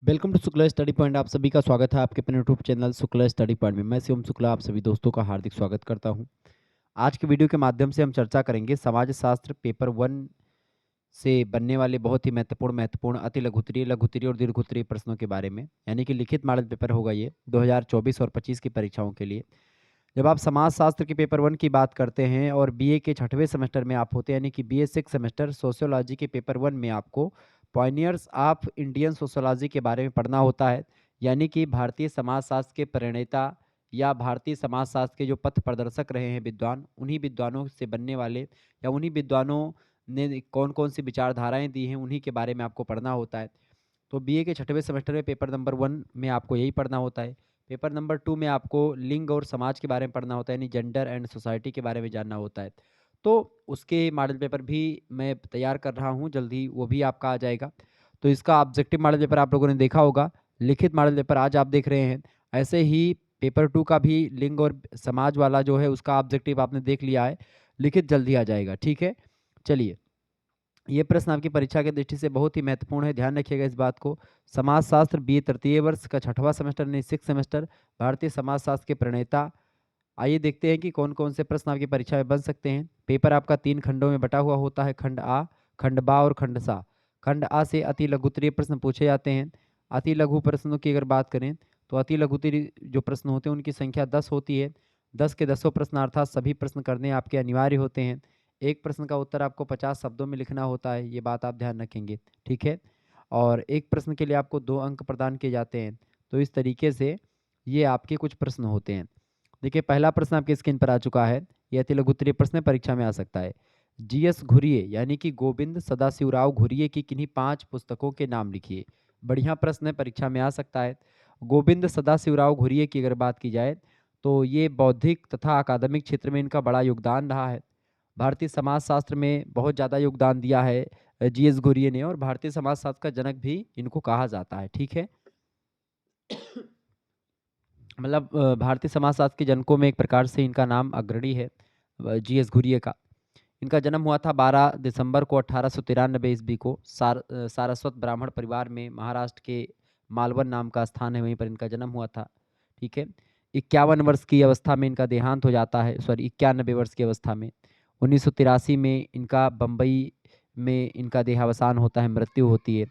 Welcome to Shukla study point. आप सभी का स्वागत है आपके अपने YouTube channel Shukla study point में। मैं शिवम शुक्ला आप सभी दोस्तों का हार्दिक स्वागत करता हूं। आज के वीडियो के माध्यम से हम चर्चा करेंगे समाज शास्त्र पेपर 1 से बनने वाले बहुत ही महत्वपूर्ण अति लघुत्तरीय लघुत्तरीय और दीर्घोत्तरीय प्रश्नों के बारे में, यानी कि लिखित मॉडल पेपर होगा ये 2024 और 25 की परीक्षाओं के लिए। जब आप समाज शास्त्र के पेपर 1 की बात करते हैं और बीए के 6वें सेमेस्टर में आप होते हैं, यानी कि बीए 6 सेमेस्टर सोशियोलॉजी के पेपर 1 में आपको पॉइनियर्स ऑफ इंडियन सोशियोलॉजी के बारे में पढ़ना होता है, यानी कि भारतीय समाजशास्त्र के प्रणेता या भारतीय समाजशास्त्र के जो पथ प्रदर्शक रहे हैं विद्वान, उन्हीं विद्वानों से बनने वाले या उन्हीं विद्वानों ने कौन कौन सी विचारधाराएं दी हैं, उन्हीं के बारे में आपको पढ़ना होता है। तो बीए के 6वें सेमेस्टर में पेपर नंबर 1 में आपको यही पढ़ना होता है। पेपर नंबर 2 में आपको लिंग और समाज के बारे में पढ़ना होता है, यानी जेंडर एंड सोसाइटी के बारे में जानना होता है। तो उसके मॉडल पेपर भी मैं तैयार कर रहा हूँ, जल्दी वो भी आपका आ जाएगा। तो इसका ऑब्जेक्टिव मॉडल पेपर आप लोगों ने देखा होगा, लिखित मॉडल पेपर आज आप देख रहे हैं। ऐसे ही पेपर 2 का भी लिंग और समाज वाला जो है उसका ऑब्जेक्टिव आपने देख लिया है, लिखित जल्दी आ जाएगा। ठीक है, चलिए। ये प्रश्न आपकी परीक्षा की दृष्टि से बहुत ही महत्वपूर्ण है, ध्यान रखिएगा इस बात को। समाजशास्त्र बीए तृतीय वर्ष का 6वां सेमेस्टर यानी 6 सेमेस्टर, भारतीय समाजशास्त्र के प्रणेता। आइए देखते हैं कि कौन कौन से प्रश्न आपकी परीक्षा में बन सकते हैं। पेपर आपका 3 खंडों में बटा हुआ होता है, खंड आ, खंड बा और खंड सा। खंड आ से अति लघुत्तरीय प्रश्न पूछे जाते हैं। अति लघु प्रश्नों की अगर बात करें तो अति लघुत्तरीय जो प्रश्न होते हैं उनकी संख्या 10 होती है। 10 के 10 प्रश्न अर्थात सभी प्रश्न करने आपके अनिवार्य होते हैं। एक प्रश्न का उत्तर आपको 50 शब्दों में लिखना होता है, ये बात आप ध्यान रखेंगे। ठीक है, और एक प्रश्न के लिए आपको 2 अंक प्रदान किए जाते हैं। तो इस तरीके से ये आपके कुछ प्रश्न होते हैं। देखिए, पहला प्रश्न आपकी स्क्रीन पर आ चुका है। यह अति लघुत्तरीय प्रश्न परीक्षा में आ सकता है। जीएस घुरिये यानी कि गोविंद सदाशिवराव घुरिये की किन्हीं 5 पुस्तकों के नाम लिखिए। बढ़िया प्रश्न है, परीक्षा में आ सकता है। गोविंद सदाशिवराव घुरिये की अगर बात की जाए तो ये बौद्धिक तथा अकादमिक क्षेत्र में इनका बड़ा योगदान रहा है। भारतीय समाजशास्त्र में बहुत ज़्यादा योगदान दिया है जीएस घुरिये ने, और भारतीय समाजशास्त्र का जनक भी इनको कहा जाता है। ठीक है, मतलब भारतीय समाजशास्त्र के जनकों में एक प्रकार से इनका नाम अग्रणी है, जीएस घुरिये का। इनका जन्म हुआ था 12 दिसंबर को 1893 ईस्वी को सारस्वत ब्राह्मण परिवार में। महाराष्ट्र के मालवन नाम का स्थान है, वहीं पर इनका जन्म हुआ था। ठीक है, 51 वर्ष की अवस्था में इनका देहांत हो जाता है, सॉरी 91 वर्ष की अवस्था में। 1983 में इनका बम्बई में इनका देहावसान होता है, मृत्यु होती है।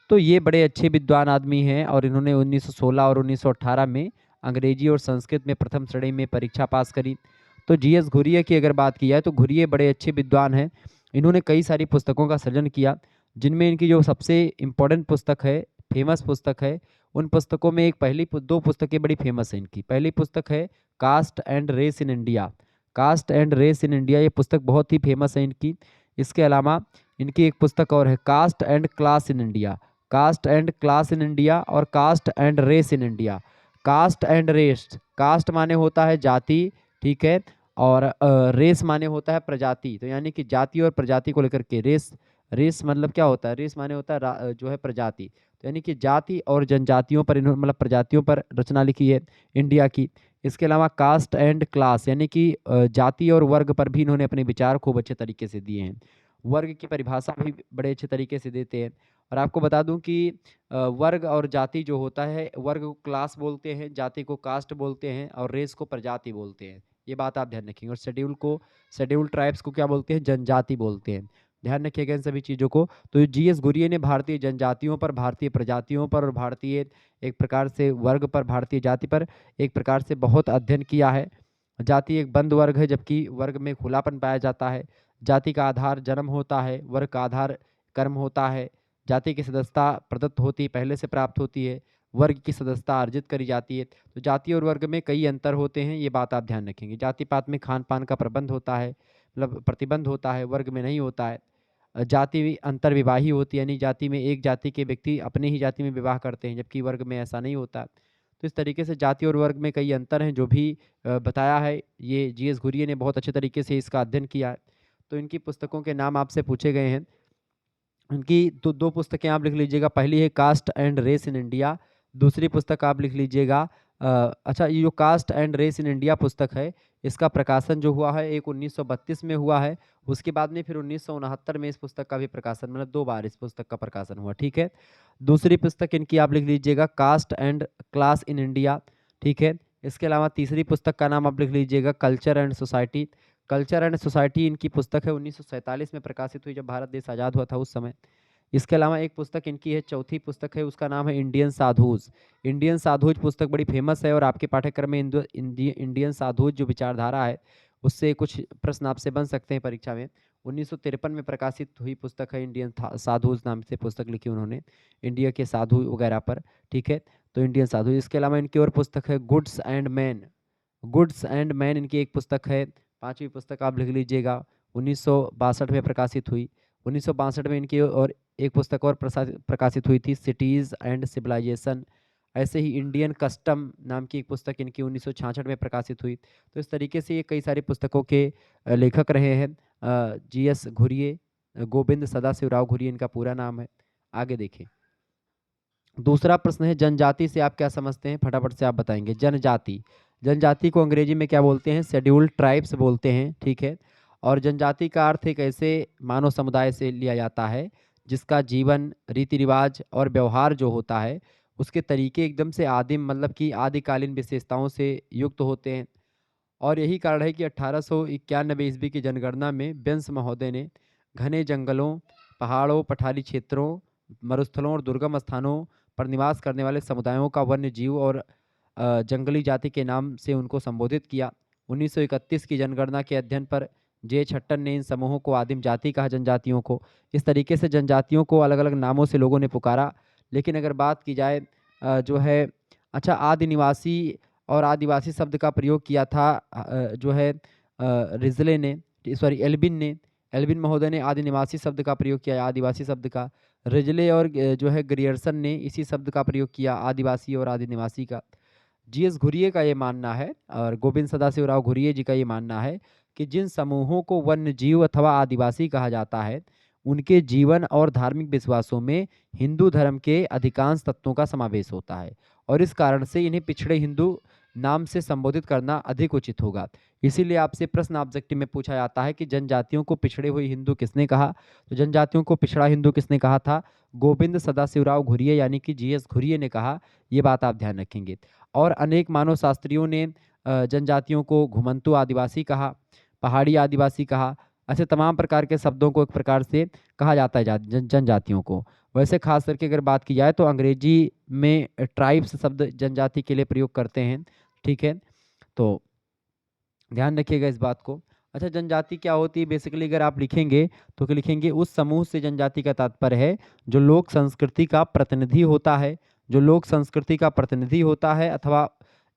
तो ये बड़े अच्छे विद्वान आदमी हैं और इन्होंने 1916 और 1918 में अंग्रेजी और संस्कृत में प्रथम श्रेणी में परीक्षा पास करी। तो जीएस घुरिये की अगर बात की जाए तो घुरिये बड़े अच्छे विद्वान हैं। इन्होंने कई सारी पुस्तकों का सृजन किया, जिनमें इनकी जो सबसे इम्पोर्टेंट पुस्तक है, फेमस पुस्तक है, उन पुस्तकों में एक दो पुस्तकें बड़ी फेमस हैं इनकी। पहली पुस्तक है caste and race in India. Caste and race in India, ये पुस्तक बहुत ही फेमस है इनकी। इसके अलावा इनकी एक पुस्तक और है caste and class in India. Caste and class in India और caste and race in India. Caste and race, caste माने होता है जाति, ठीक है, और रेस माने होता है प्रजाति। तो यानी कि जाति और प्रजाति को लेकर के रेस, रेस मतलब क्या होता है, रेस माने होता है जो है प्रजाति। तो यानी कि जाति और जनजातियों पर इन्होंने, मतलब प्रजातियों पर रचना लिखी है इंडिया की। इसके अलावा कास्ट एंड क्लास यानी कि जाति और वर्ग पर भी इन्होंने अपने विचार खूब अच्छे तरीके से दिए हैं। वर्ग की परिभाषा भी बड़े अच्छे तरीके से देते हैं। और आपको बता दूं कि वर्ग और जाति जो होता है, वर्ग को क्लास बोलते हैं, जाति को कास्ट बोलते हैं, और रेस को प्रजाति बोलते हैं। ये बात आप ध्यान रखेंगे। और शेड्यूल ट्राइब्स को क्या बोलते हैं, जनजाति बोलते हैं। ध्यान रखिएगा इन सभी चीज़ों को। तो जीएस घुरिये ने भारतीय जनजातियों पर, भारतीय प्रजातियों पर और भारतीय एक प्रकार से वर्ग पर, भारतीय जाति पर एक प्रकार से बहुत अध्ययन किया है। जाति एक बंद वर्ग है, जबकि वर्ग में खुलापन पाया जाता है। जाति का आधार जन्म होता है, वर्ग का आधार कर्म होता है। जाति की सदस्यता प्रदत्त होती है, पहले से प्राप्त होती है। वर्ग की सदस्यता अर्जित करी जाती है। तो जाति और वर्ग में कई अंतर होते हैं, ये बात आप ध्यान रखेंगे। जाति पात में खान पान का प्रबंध होता है, मतलब प्रतिबंध होता है, वर्ग में नहीं होता है। जाति अंतर्विवाही होती है, यानी जाति में एक जाति के व्यक्ति अपने ही जाति में विवाह करते हैं, जबकि वर्ग में ऐसा नहीं होता। तो इस तरीके से जाति और वर्ग में कई अंतर हैं, जो भी बताया है ये जीएस घुरिये ने बहुत अच्छे तरीके से इसका अध्ययन किया है। तो इनकी पुस्तकों के नाम आपसे पूछे गए हैं। इनकी तो 2 पुस्तकें आप लिख लीजिएगा। पहली है caste and race in India, दूसरी पुस्तक आप लिख लीजिएगा अच्छा, ये जो caste and race in India पुस्तक है, इसका प्रकाशन जो हुआ है एक 1932 में हुआ है। उसके बाद में फिर 1969 में इस पुस्तक का भी प्रकाशन, मतलब 2 बार इस पुस्तक का प्रकाशन हुआ, ठीक है। दूसरी पुस्तक इनकी आप लिख लीजिएगा caste and class in India, ठीक है। इसके अलावा तीसरी पुस्तक का नाम आप लिख लीजिएगा culture and society. Culture and society इनकी पुस्तक है 1947 में प्रकाशित हुई, जब भारत देश आज़ाद हुआ था उस समय। इसके अलावा एक पुस्तक इनकी है, चौथी पुस्तक है, उसका नाम है इंडियन साधुज। इंडियन साधुज पुस्तक बड़ी फेमस है और आपके पाठ्यक्रम में इंडियन साधुज जो विचारधारा है उससे कुछ प्रश्न आपसे बन सकते हैं परीक्षा में। 1953 में प्रकाशित हुई पुस्तक है इंडियन साधुज नाम से पुस्तक लिखी उन्होंने इंडिया के साधु वगैरह पर, ठीक है। तो इंडियन साधु। इसके अलावा इनकी और पुस्तक है goods and man. Goods and man इनकी एक पुस्तक है, पांचवी पुस्तक आप लिख लीजिएगा, 1962 में प्रकाशित हुई। 1962 में इनकी और एक पुस्तक और प्रकाशित हुई थी, सिटीज़ एंड सिविलाइजेशन। ऐसे ही इंडियन कस्टम नाम की एक पुस्तक इनकी 1966 में प्रकाशित हुई। तो इस तरीके से ये कई सारी पुस्तकों के लेखक रहे हैं। जीएस घुरिये, गोविंद सदाशिवराव घुरिये इनका पूरा नाम है। आगे देखें, दूसरा प्रश्न है जनजाति से आप क्या समझते हैं, फटाफट से आप बताएंगे। जनजाति, जनजाति को अंग्रेजी में क्या बोलते हैं, शेड्यूल्ड ट्राइब्स बोलते हैं, ठीक है। और जनजाति का अर्थ एक ऐसे मानव समुदाय से लिया जाता है जिसका जीवन, रीति रिवाज और व्यवहार जो होता है उसके तरीके एकदम से आदिम, मतलब कि आदिकालीन विशेषताओं से युक्त होते हैं। और यही कारण है कि 1891 ईस्वी की जनगणना में बेंस महोदय ने घने जंगलों, पहाड़ों, पठारी क्षेत्रों, मरुस्थलों और दुर्गम स्थानों पर निवास करने वाले समुदायों का वन्य जीव और जंगली जाति के नाम से उनको संबोधित किया। 1931 की जनगणना के अध्ययन पर जे छट्टन ने इन समूहों को आदिम जाति कहा, जनजातियों को। इस तरीके से जनजातियों को अलग अलग नामों से लोगों ने पुकारा। लेकिन अगर बात की जाए जो है, अच्छा, आदि निवासी और आदिवासी शब्द का प्रयोग किया था जो है रिजले ने, सॉरी एल्बिन ने, एल्बिन महोदय ने आदि निवासी शब्द का प्रयोग किया है आदिवासी शब्द का। रिजले और जो है ग्रियर्सन ने इसी शब्द का प्रयोग किया आदिवासी और आदि निवासी का। जीएस घुरिये का ये मानना है और गोविंद सदाशिवराव घुरिये जी का ये मानना है कि जिन समूहों को वन्य जीव अथवा आदिवासी कहा जाता है उनके जीवन और धार्मिक विश्वासों में हिंदू धर्म के अधिकांश तत्वों का समावेश होता है और इस कारण से इन्हें पिछड़े हिंदू नाम से संबोधित करना अधिक उचित होगा। इसीलिए आपसे प्रश्न ऑब्जेक्टिव में पूछा जाता है कि जनजातियों को पिछड़े हुए हिंदू किसने कहा। तो जनजातियों को पिछड़ा हिंदू किसने कहा था, गोविंद सदाशिवराव घुरिये यानी कि जीएस घुरिये ने कहा। ये बात आप ध्यान रखेंगे। और अनेक मानव शास्त्रियों ने जनजातियों को घुमंतु आदिवासी कहा, पहाड़ी आदिवासी कहा। ऐसे तमाम प्रकार के शब्दों को एक प्रकार से कहा जाता है जनजातियों को। वैसे खास करके अगर बात की जाए तो अंग्रेजी में ट्राइब्स शब्द जनजाति के लिए प्रयोग करते हैं, ठीक है। तो ध्यान रखिएगा इस बात को। अच्छा, जनजाति क्या होती है, बेसिकली अगर आप लिखेंगे तो लिखेंगे उस समूह से जनजाति का तात्पर्य है जो लोक संस्कृति का प्रतिनिधि होता है, जो लोक संस्कृति का प्रतिनिधि होता है अथवा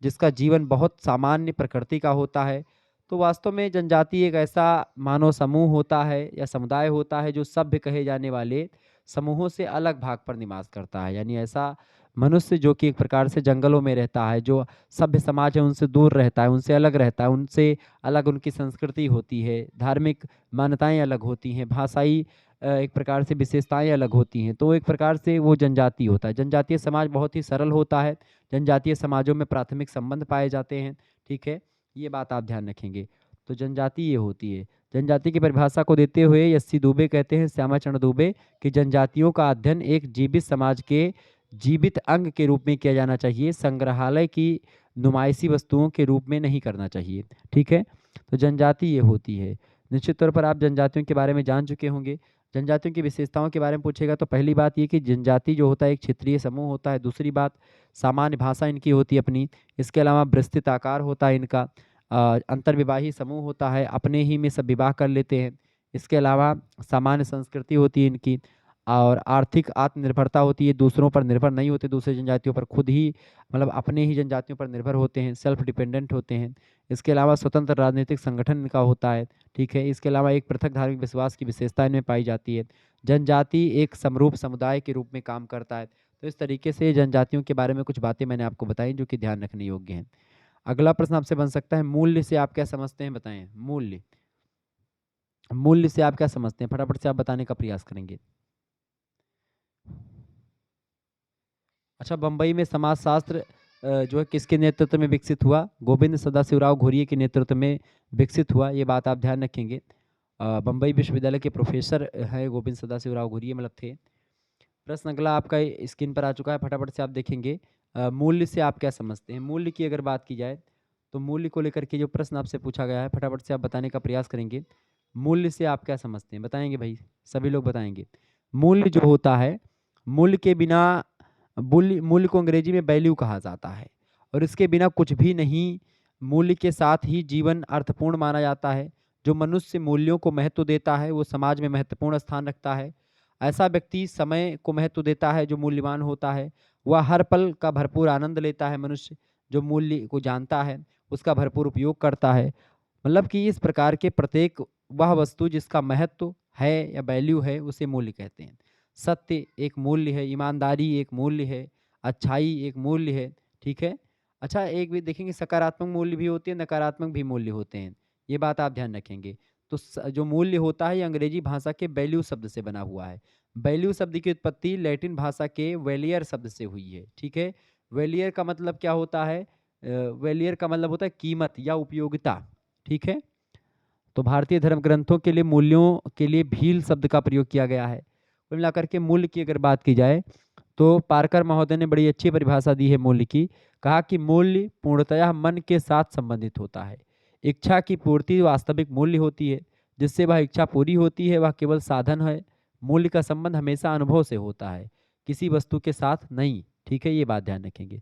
जिसका जीवन बहुत सामान्य प्रकृति का होता है। तो वास्तव में जनजाति एक ऐसा मानव समूह होता है या समुदाय होता है जो सभ्य कहे जाने वाले समूहों से अलग भाग पर निवास करता है। यानी ऐसा मनुष्य जो कि एक प्रकार से जंगलों में रहता है, जो सभ्य समाज है उनसे दूर रहता है, उनसे अलग रहता है, उनसे अलग उनकी संस्कृति होती है, धार्मिक मान्यताएं अलग होती हैं, भाषाई एक प्रकार से विशेषताएं अलग होती हैं। तो एक प्रकार से वो जनजाति होता है। जनजातीय समाज बहुत ही सरल होता है। जनजातीय समाजों में प्राथमिक संबंध पाए जाते हैं, ठीक है। ये बात आप ध्यान रखेंगे। तो जनजाति ये होती है। जनजाति की परिभाषा को देते हुए एस.सी. दुबे कहते हैं, श्यामाचरण दुबे, कि जनजातियों का अध्ययन एक जीवित समाज के जीवित अंग के रूप में किया जाना चाहिए, संग्रहालय की नुमाइशी वस्तुओं के रूप में नहीं करना चाहिए, ठीक है। तो जनजाति ये होती है। निश्चित तौर पर आप जनजातियों के बारे में जान चुके होंगे। जनजातियों की विशेषताओं के बारे में पूछेगा तो पहली बात ये कि जनजाति जो होता है एक क्षेत्रीय समूह होता है। दूसरी बात, सामान्य भाषा इनकी होती है अपनी। इसके अलावा विस्तृत आकार होता है इनका। अंतर्विवाही समूह होता है, अपने ही में सब विवाह कर लेते हैं। इसके अलावा सामान्य संस्कृति होती है इनकी और आर्थिक आत्मनिर्भरता होती है, दूसरों पर निर्भर नहीं होते, दूसरी जनजातियों पर खुद ही, मतलब अपने ही जनजातियों पर निर्भर होते हैं, सेल्फ डिपेंडेंट होते हैं। इसके अलावा स्वतंत्र राजनीतिक संगठन इनका होता है, ठीक है। इसके अलावा एक पृथक धार्मिक विश्वास की विशेषता इनमें पाई जाती है। जनजाति एक समरूप समुदाय के रूप में काम करता है। तो इस तरीके से जनजातियों के बारे में कुछ बातें मैंने आपको बताई जो कि ध्यान रखने योग्य हैं। अगला प्रश्न आपसे बन सकता है, मूल्य से आप क्या समझते हैं, बताएं। मूल्य, मूल्य से आप क्या समझते हैं, फटाफट से आप बताने का प्रयास करेंगे। अच्छा, बम्बई में समाजशास्त्र जो है किसके नेतृत्व में विकसित हुआ? गोविंद सदाशिवराव घुरिये के नेतृत्व में विकसित हुआ, ये बात आप ध्यान रखेंगे। बम्बई विश्वविद्यालय के प्रोफेसर हैं गोविंद सदाशिवराव घुरिये मतलब थे। प्रश्न अगला आपका स्क्रीन पर आ चुका है, फटाफट से आप देखेंगे। मूल्य से आप क्या समझते हैं? मूल्य की अगर बात की जाए तो मूल्य को लेकर के जो प्रश्न आपसे पूछा गया है, फटाफट से आप बताने का प्रयास करेंगे। मूल्य से आप क्या समझते हैं? बताएंगे भाई, सभी लोग बताएंगे। मूल्य जो होता है, मूल्य के बिना, मूल्य मूल्य को अंग्रेजी में वैल्यू कहा जाता है, और इसके बिना कुछ भी नहीं। मूल्य के साथ ही जीवन अर्थपूर्ण माना जाता है। जो मनुष्य मूल्यों को महत्व देता है वो समाज में महत्वपूर्ण स्थान रखता है। ऐसा व्यक्ति समय को महत्व देता है जो मूल्यवान होता है। वह हर पल का भरपूर आनंद लेता है। मनुष्य जो मूल्य को जानता है उसका भरपूर उपयोग करता है। मतलब कि इस प्रकार के प्रत्येक वह वस्तु जिसका महत्व है या वैल्यू है उसे मूल्य कहते हैं। सत्य एक मूल्य है, ईमानदारी एक मूल्य है, अच्छाई एक मूल्य है। ठीक है। अच्छा, एक भी देखेंगे सकारात्मक मूल्य भी होते हैं, नकारात्मक भी मूल्य होते हैं। ये बात आप ध्यान रखेंगे। तो जो मूल्य होता है ये अंग्रेजी भाषा के वैल्यू शब्द से बना हुआ है। वैल्यू शब्द की उत्पत्ति लैटिन भाषा के वेलियर शब्द से हुई है। ठीक है। वेलियर का मतलब क्या होता है? वेलियर का मतलब होता है कीमत या उपयोगिता। ठीक है। तो भारतीय धर्म ग्रंथों के लिए मूल्यों के लिए भील शब्द का प्रयोग किया गया है। कुल मिलाकर के मूल्य की अगर बात की जाए तो पारकर महोदय ने बड़ी अच्छी परिभाषा दी है मूल्य की। कहा कि मूल्य पूर्णतया मन के साथ संबंधित होता है। इच्छा की पूर्ति वास्तविक मूल्य होती है। जिससे वह इच्छा पूरी होती है वह केवल साधन है। मूल्य का संबंध हमेशा अनुभव से होता है, किसी वस्तु के साथ नहीं। ठीक है, ये बात ध्यान रखेंगे।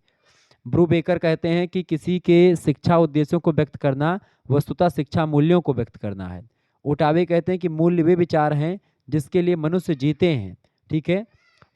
ब्रू बेकर कहते हैं कि किसी के शिक्षा उद्देश्यों को व्यक्त करना वस्तुतः शिक्षा मूल्यों को व्यक्त करना है। ओटावे कहते हैं कि मूल्य वे विचार हैं जिसके लिए मनुष्य जीते हैं। ठीक है।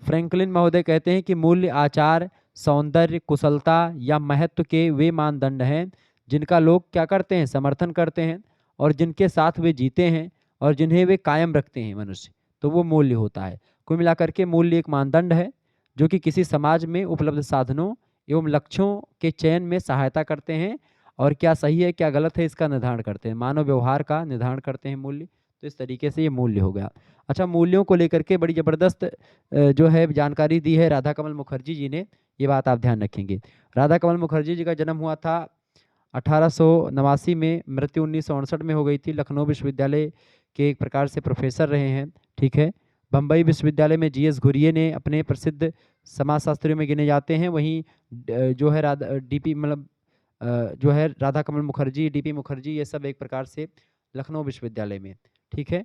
फ्रैंकलिन महोदय कहते हैं कि मूल्य आचार, सौंदर्य, कुशलता या महत्व के वे मानदंड हैं जिनका लोग क्या करते हैं? समर्थन करते हैं, और जिनके साथ वे जीते हैं और जिन्हें वे कायम रखते हैं मनुष्य। तो वो मूल्य होता है। कुल मिलाकर के मूल्य एक मानदंड है जो कि किसी समाज में उपलब्ध साधनों एवं लक्ष्यों के चयन में सहायता करते हैं, और क्या सही है क्या गलत है इसका निर्धारण करते हैं। मानव व्यवहार का निर्धारण करते हैं मूल्य। तो इस तरीके से ये मूल्य हो गया। अच्छा, मूल्यों को लेकर के बड़ी ज़बरदस्त जो है जानकारी दी है राधा कमल मुखर्जी जी ने। ये बात आप ध्यान रखेंगे। राधा कमल मुखर्जी जी का जन्म हुआ था 1889 में, मृत्यु 1968 में हो गई थी। लखनऊ विश्वविद्यालय के एक प्रकार से प्रोफेसर रहे हैं। ठीक है। बम्बई विश्वविद्यालय में जीएस घुरिये ने अपने प्रसिद्ध समाजशास्त्रियों में गिने जाते हैं। वहीं जो है राधा डीपी मतलब जो है राधा कमल मुखर्जी, डीपी मुखर्जी, ये सब एक प्रकार से लखनऊ विश्वविद्यालय में। ठीक है।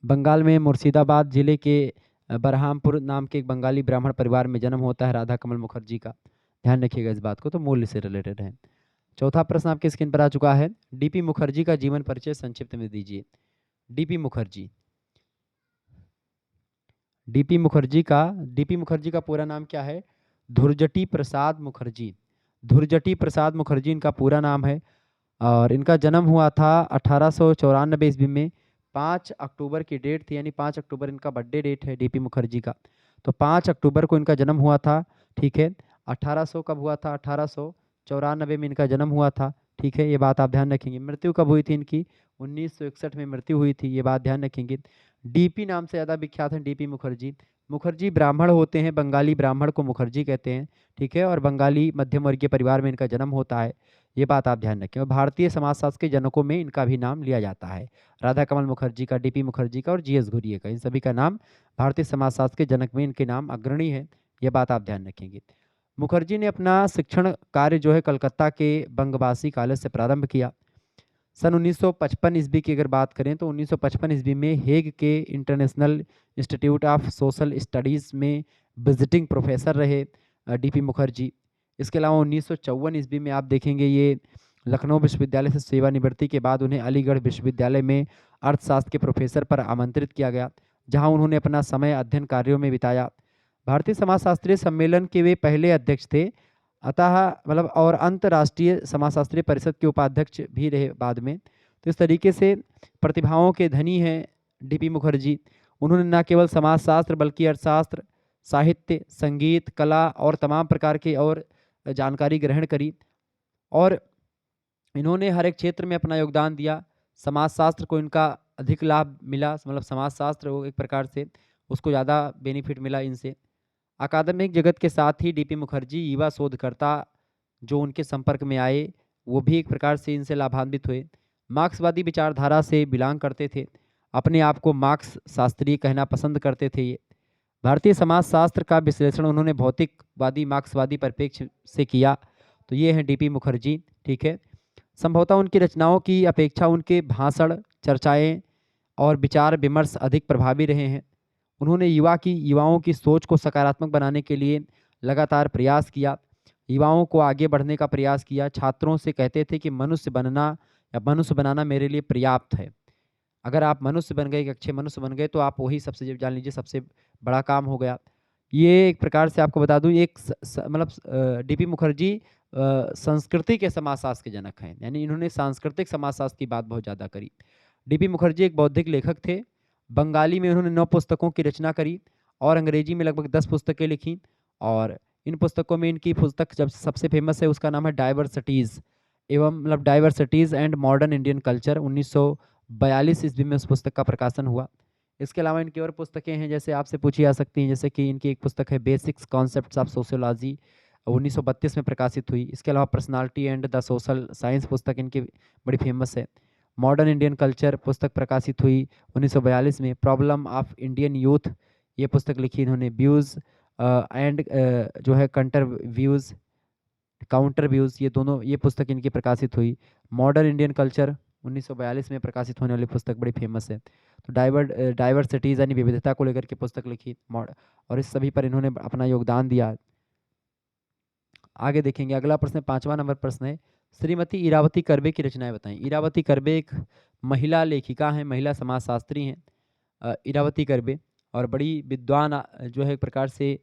बंगाल में मुर्शिदाबाद जिले के बरहामपुर नाम के एक बंगाली ब्राह्मण परिवार में जन्म होता है राधा कमल मुखर्जी का। ध्यान रखिएगा इस बात को, तो मूल्य से रिलेटेड है। चौथा प्रश्न आपके स्क्रीन पर आ चुका है। डीपी मुखर्जी का जीवन परिचय संक्षिप्त में दीजिए। डीपी मुखर्जी, डीपी मुखर्जी का पूरा नाम क्या है? धुरजटी प्रसाद मुखर्जी। धुरजटी प्रसाद मुखर्जी इनका पूरा नाम है, और इनका जन्म हुआ था 1894 ईस्वी में। 5 अक्टूबर की डेट थी, यानी 5 अक्टूबर इनका बर्थडे डेट है डीपी मुखर्जी का। तो 5 अक्टूबर को इनका जन्म हुआ था। ठीक है। 1800 कब हुआ था? 1894 में इनका जन्म हुआ था। ठीक है, ये बात आप ध्यान रखेंगे। मृत्यु कब हुई थी इनकी? 1961 में मृत्यु हुई थी। ये बात ध्यान रखेंगे। डीपी नाम से ज़्यादा विख्यात हैं डीपी मुखर्जी। मुखर्जी ब्राह्मण होते हैं, बंगाली ब्राह्मण को मुखर्जी कहते हैं। ठीक है। और बंगाली मध्यम वर्गीय परिवार में इनका जन्म होता है। ये बात आप ध्यान रखें। और भारतीय समाजशास्त्र के जनकों में इनका भी नाम लिया जाता है। राधा कमल मुखर्जी का, डीपी मुखर्जी का और जीएस घुरिये का, इन सभी का नाम भारतीय समाजशास्त्र के जनक में इनके नाम अग्रणी है। ये बात आप ध्यान रखेंगे। मुखर्जी ने अपना शिक्षण कार्य जो है कलकत्ता के बंगवासी कॉलेज से प्रारंभ किया। सन 1955 ईस्वी की अगर बात करें तो 1955 ईस्वी में हेग के international institute of social studies में विजिटिंग प्रोफेसर रहे डीपी मुखर्जी। इसके अलावा 1954 ईस्वी में आप देखेंगे ये लखनऊ विश्वविद्यालय से सेवानिवृत्ति के बाद उन्हें अलीगढ़ विश्वविद्यालय में अर्थशास्त्र के प्रोफेसर पर आमंत्रित किया गया, जहां उन्होंने अपना समय अध्ययन कार्यों में बिताया। भारतीय समाजशास्त्रीय सम्मेलन के वे पहले अध्यक्ष थे, अतः मतलब, और अंतर्राष्ट्रीय समाजशास्त्रीय परिषद के उपाध्यक्ष भी रहे बाद में। तो इस तरीके से प्रतिभाओं के धनी हैं डीपी मुखर्जी। उन्होंने न केवल समाजशास्त्र बल्कि अर्थशास्त्र, साहित्य, संगीत, कला और तमाम प्रकार की और जानकारी ग्रहण करी, और इन्होंने हर एक क्षेत्र में अपना योगदान दिया। समाजशास्त्र को इनका अधिक लाभ मिला, मतलब समाजशास्त्र वो एक प्रकार से उसको ज़्यादा बेनिफिट मिला इनसे। अकादमिक जगत के साथ ही डीपी मुखर्जी युवा शोधकर्ता जो उनके संपर्क में आए वो भी एक प्रकार से इनसे लाभान्वित हुए। मार्क्सवादी विचारधारा से बिलोंग करते थे, अपने आप को मार्क्स शास्त्री कहना पसंद करते थे ये। भारतीय समाजशास्त्र का विश्लेषण उन्होंने भौतिकवादी मार्क्सवादी परिप्रेक्ष्य से किया। तो ये हैं डीपी मुखर्जी, ठीक है। संभवतः उनकी रचनाओं की अपेक्षा उनके भाषण, चर्चाएं और विचार विमर्श अधिक प्रभावी रहे हैं। उन्होंने युवाओं की सोच को सकारात्मक बनाने के लिए लगातार प्रयास किया, युवाओं को आगे बढ़ने का प्रयास किया। छात्रों से कहते थे कि मनुष्य बनना या मनुष्य बनाना मेरे लिए पर्याप्त है। अगर आप मनुष्य बन गए, एक अच्छे मनुष्य बन गए, तो आप वही सबसे जान लीजिए सबसे बड़ा काम हो गया। ये एक प्रकार से आपको बता दूं, एक मतलब डीपी मुखर्जी संस्कृति के समाजशास्त्र के जनक हैं, यानी इन्होंने सांस्कृतिक समाजशास्त्र की बात बहुत ज़्यादा करी। डीपी मुखर्जी एक बौद्धिक लेखक थे। बंगाली में उन्होंने 9 पुस्तकों की रचना करी और अंग्रेजी में लगभग 10 पुस्तकें लिखी। और इन पुस्तकों में इनकी पुस्तक जब सबसे फेमस है उसका नाम है डाइवर्सिटीज़ एवं मतलब diversities and modern Indian culture. 1942 ईस्वी में उस पुस्तक का प्रकाशन हुआ। इसके अलावा इनकी और पुस्तकें हैं, जैसे आपसे पूछी जा सकती हैं, जैसे कि इनकी एक पुस्तक है बेसिक्स कॉन्सेप्ट्स ऑफ सोशियोलॉजी, 1932 में प्रकाशित हुई। इसके अलावा personality and the social science पुस्तक इनकी बड़ी फेमस है। मॉडर्न इंडियन कल्चर पुस्तक प्रकाशित हुई 1942 में। प्रॉब्लम ऑफ इंडियन यूथ ये पुस्तक लिखी इन्होंने। व्यूज़ एंड जो है काउंटर व्यूज़, ये दोनों ये पुस्तक इनकी प्रकाशित हुई। मॉडर्न इंडियन कल्चर 1942 में प्रकाशित होने वाली पुस्तक बड़ी फेमस है। तो डाइवर्सिटीज़ यानी विविधता को लेकर के पुस्तक लिखी और इस सभी पर इन्होंने अपना योगदान दिया। आगे देखेंगे, अगला प्रश्न 5वां नंबर प्रश्न है, श्रीमती इरावती कर्वे की रचनाएं बताएं। इरावती कर्वे एक महिला लेखिका हैं, महिला समाजशास्त्री हैं इरावती कर्वे, और बड़ी विद्वान जो है एक प्रकार से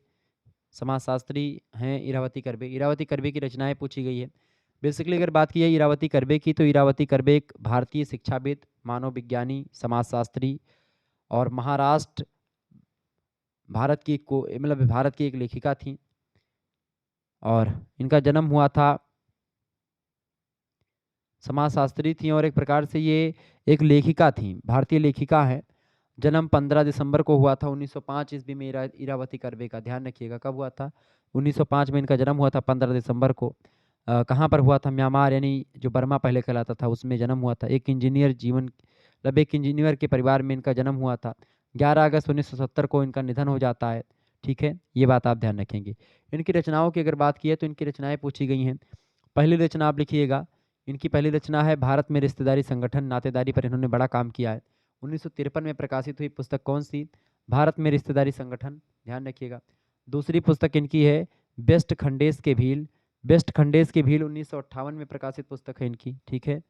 समाजशास्त्री हैं इरावती कर्वे। इरावती कर्वे की रचनाएं पूछी गई है। बेसिकली अगर बात की है इरावती कर्वे की, तो इरावती कर्वे एक भारतीय शिक्षाविद, मानव विज्ञानी, समाजशास्त्री और भारत की एक लेखिका थी। और इनका जन्म हुआ था, समाजशास्त्री थी और एक प्रकार से ये एक लेखिका थी, भारतीय लेखिका है। जन्म 15 दिसंबर को हुआ था 1905 ईस्वी में इरावती कर्वे का। ध्यान रखिएगा कब हुआ था, 1905 में इनका जन्म हुआ था 15 दिसंबर को। कहाँ पर हुआ था, म्यांमार यानी जो बर्मा पहले कहलाता था उसमें जन्म हुआ था। एक इंजीनियर के परिवार में इनका जन्म हुआ था। 11 अगस्त 1970 को इनका निधन हो जाता है, ठीक है, ये बात आप ध्यान रखेंगे। इनकी रचनाओं की अगर बात की है तो इनकी रचनाएं पूछी गई हैं। पहली रचना आप लिखिएगा, इनकी पहली रचना है भारत में रिश्तेदारी संगठन, नातेदारी पर इन्होंने बड़ा काम किया है। 1953 में प्रकाशित हुई पुस्तक कौन सी, भारत में रिश्तेदारी संगठन, ध्यान रखिएगा। दूसरी पुस्तक इनकी है बेस्ट खंडेश के भील, 1958 में प्रकाशित पुस्तक है इनकी, ठीक है।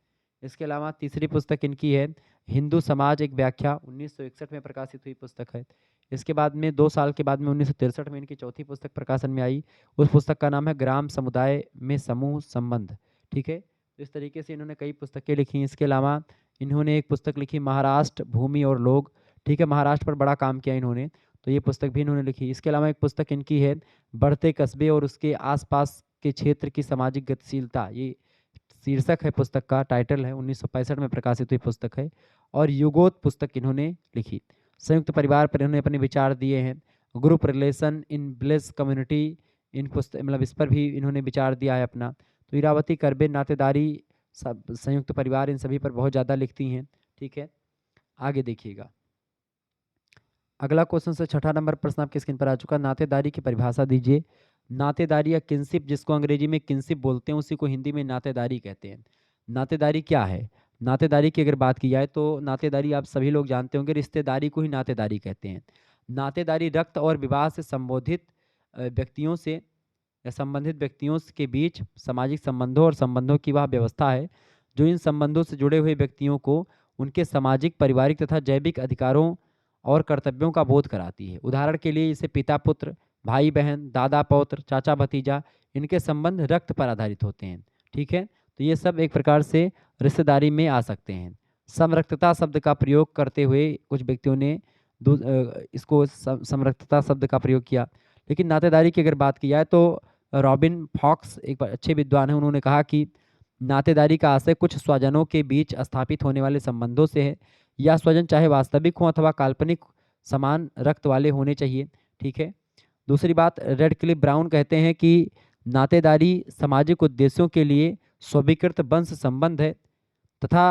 इसके अलावा तीसरी पुस्तक इनकी है हिंदू समाज एक व्याख्या, 1961 में प्रकाशित हुई पुस्तक है। इसके बाद में 2 साल के बाद में 1963 में इनकी चौथी पुस्तक प्रकाशन में आई। उस पुस्तक का नाम है ग्राम समुदाय में समूह संबंध, ठीक है। तो इस तरीके से इन्होंने कई पुस्तकें लिखी। इसके अलावा इन्होंने एक पुस्तक लिखी महाराष्ट्र भूमि और लोग, ठीक है, महाराष्ट्र पर बड़ा काम किया इन्होंने, तो ये पुस्तक भी इन्होंने लिखी। इसके अलावा एक पुस्तक इनकी है बढ़ते कस्बे और उसके आसपास के क्षेत्र की सामाजिक गतिशीलता, ये शीर्षक है पुस्तक का, टाइटल है, 1965 में प्रकाशित हुई पुस्तक है। और युगोत पुस्तक इन्होंने लिखी। संयुक्त परिवार पर इन्होंने अपने विचार दिए हैं। Group relation in bless community, इन पुस्तक मतलब इस पर भी इन्होंने विचार दिया है अपना। तो इरावती कर्वे नातेदारी, सब संयुक्त परिवार, इन सभी पर बहुत ज़्यादा लिखती हैं, ठीक है। आगे देखिएगा, अगला क्वेश्चन से 6ठा नंबर प्रश्न आपके स्क्रीन पर आ चुका। नातेदारी की परिभाषा दीजिए। नातेदारी या किनशिप, जिसको अंग्रेजी में किनशिप बोलते हैं, उसी को हिंदी में नातेदारी कहते हैं। नातेदारी क्या है, नातेदारी की अगर बात की जाए तो नातेदारी आप सभी लोग जानते होंगे, रिश्तेदारी को ही नातेदारी कहते हैं। नातेदारी रक्त और विवाह से संबोधित व्यक्तियों से या संबंधित व्यक्तियों के बीच सामाजिक संबंधों और संबंधों की वह व्यवस्था है जो इन संबंधों से जुड़े हुए व्यक्तियों को उनके सामाजिक, पारिवारिक तथा जैविक अधिकारों और कर्तव्यों का बोध कराती है। उदाहरण के लिए इसे पिता पुत्र, भाई बहन, दादा पौत्र, चाचा भतीजा, इनके संबंध रक्त पर आधारित होते हैं, ठीक है। तो ये सब एक प्रकार से रिश्तेदारी में आ सकते हैं। समरक्तता शब्द का प्रयोग करते हुए कुछ व्यक्तियों ने इसको समरक्तता शब्द का प्रयोग किया। लेकिन नातेदारी की अगर बात की जाए तो रॉबिन फॉक्स एक अच्छे विद्वान हैं, उन्होंने कहा कि नातेदारी का आशय कुछ स्वजनों के बीच स्थापित होने वाले संबंधों से है। या स्वजन चाहे वास्तविक हों अथवा काल्पनिक समान रक्त वाले होने चाहिए, ठीक है। दूसरी बात, रेडक्लिफ ब्राउन कहते हैं कि नातेदारी सामाजिक उद्देश्यों के लिए स्वीकृत वंश संबंध है तथा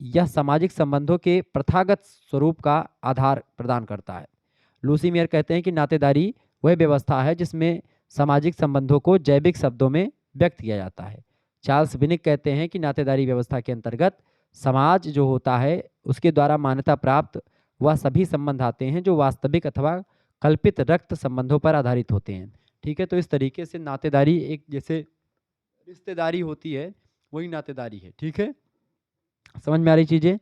यह सामाजिक संबंधों के प्रथागत स्वरूप का आधार प्रदान करता है। लूसी मेयर कहते हैं कि नातेदारी वह व्यवस्था है जिसमें सामाजिक संबंधों को जैविक शब्दों में व्यक्त किया जाता है। चार्ल्स विनिक कहते हैं कि नातेदारी व्यवस्था के अंतर्गत समाज जो होता है उसके द्वारा मान्यता प्राप्त वह सभी संबंध आते हैं जो वास्तविक अथवा कल्पित रक्त संबंधों पर आधारित होते हैं। ठीक है, तो इस तरीके से नातेदारी एक जैसे रिश्तेदारी होती है वही नातेदारी है। ठीक है, समझ में आ रही चीज़ें।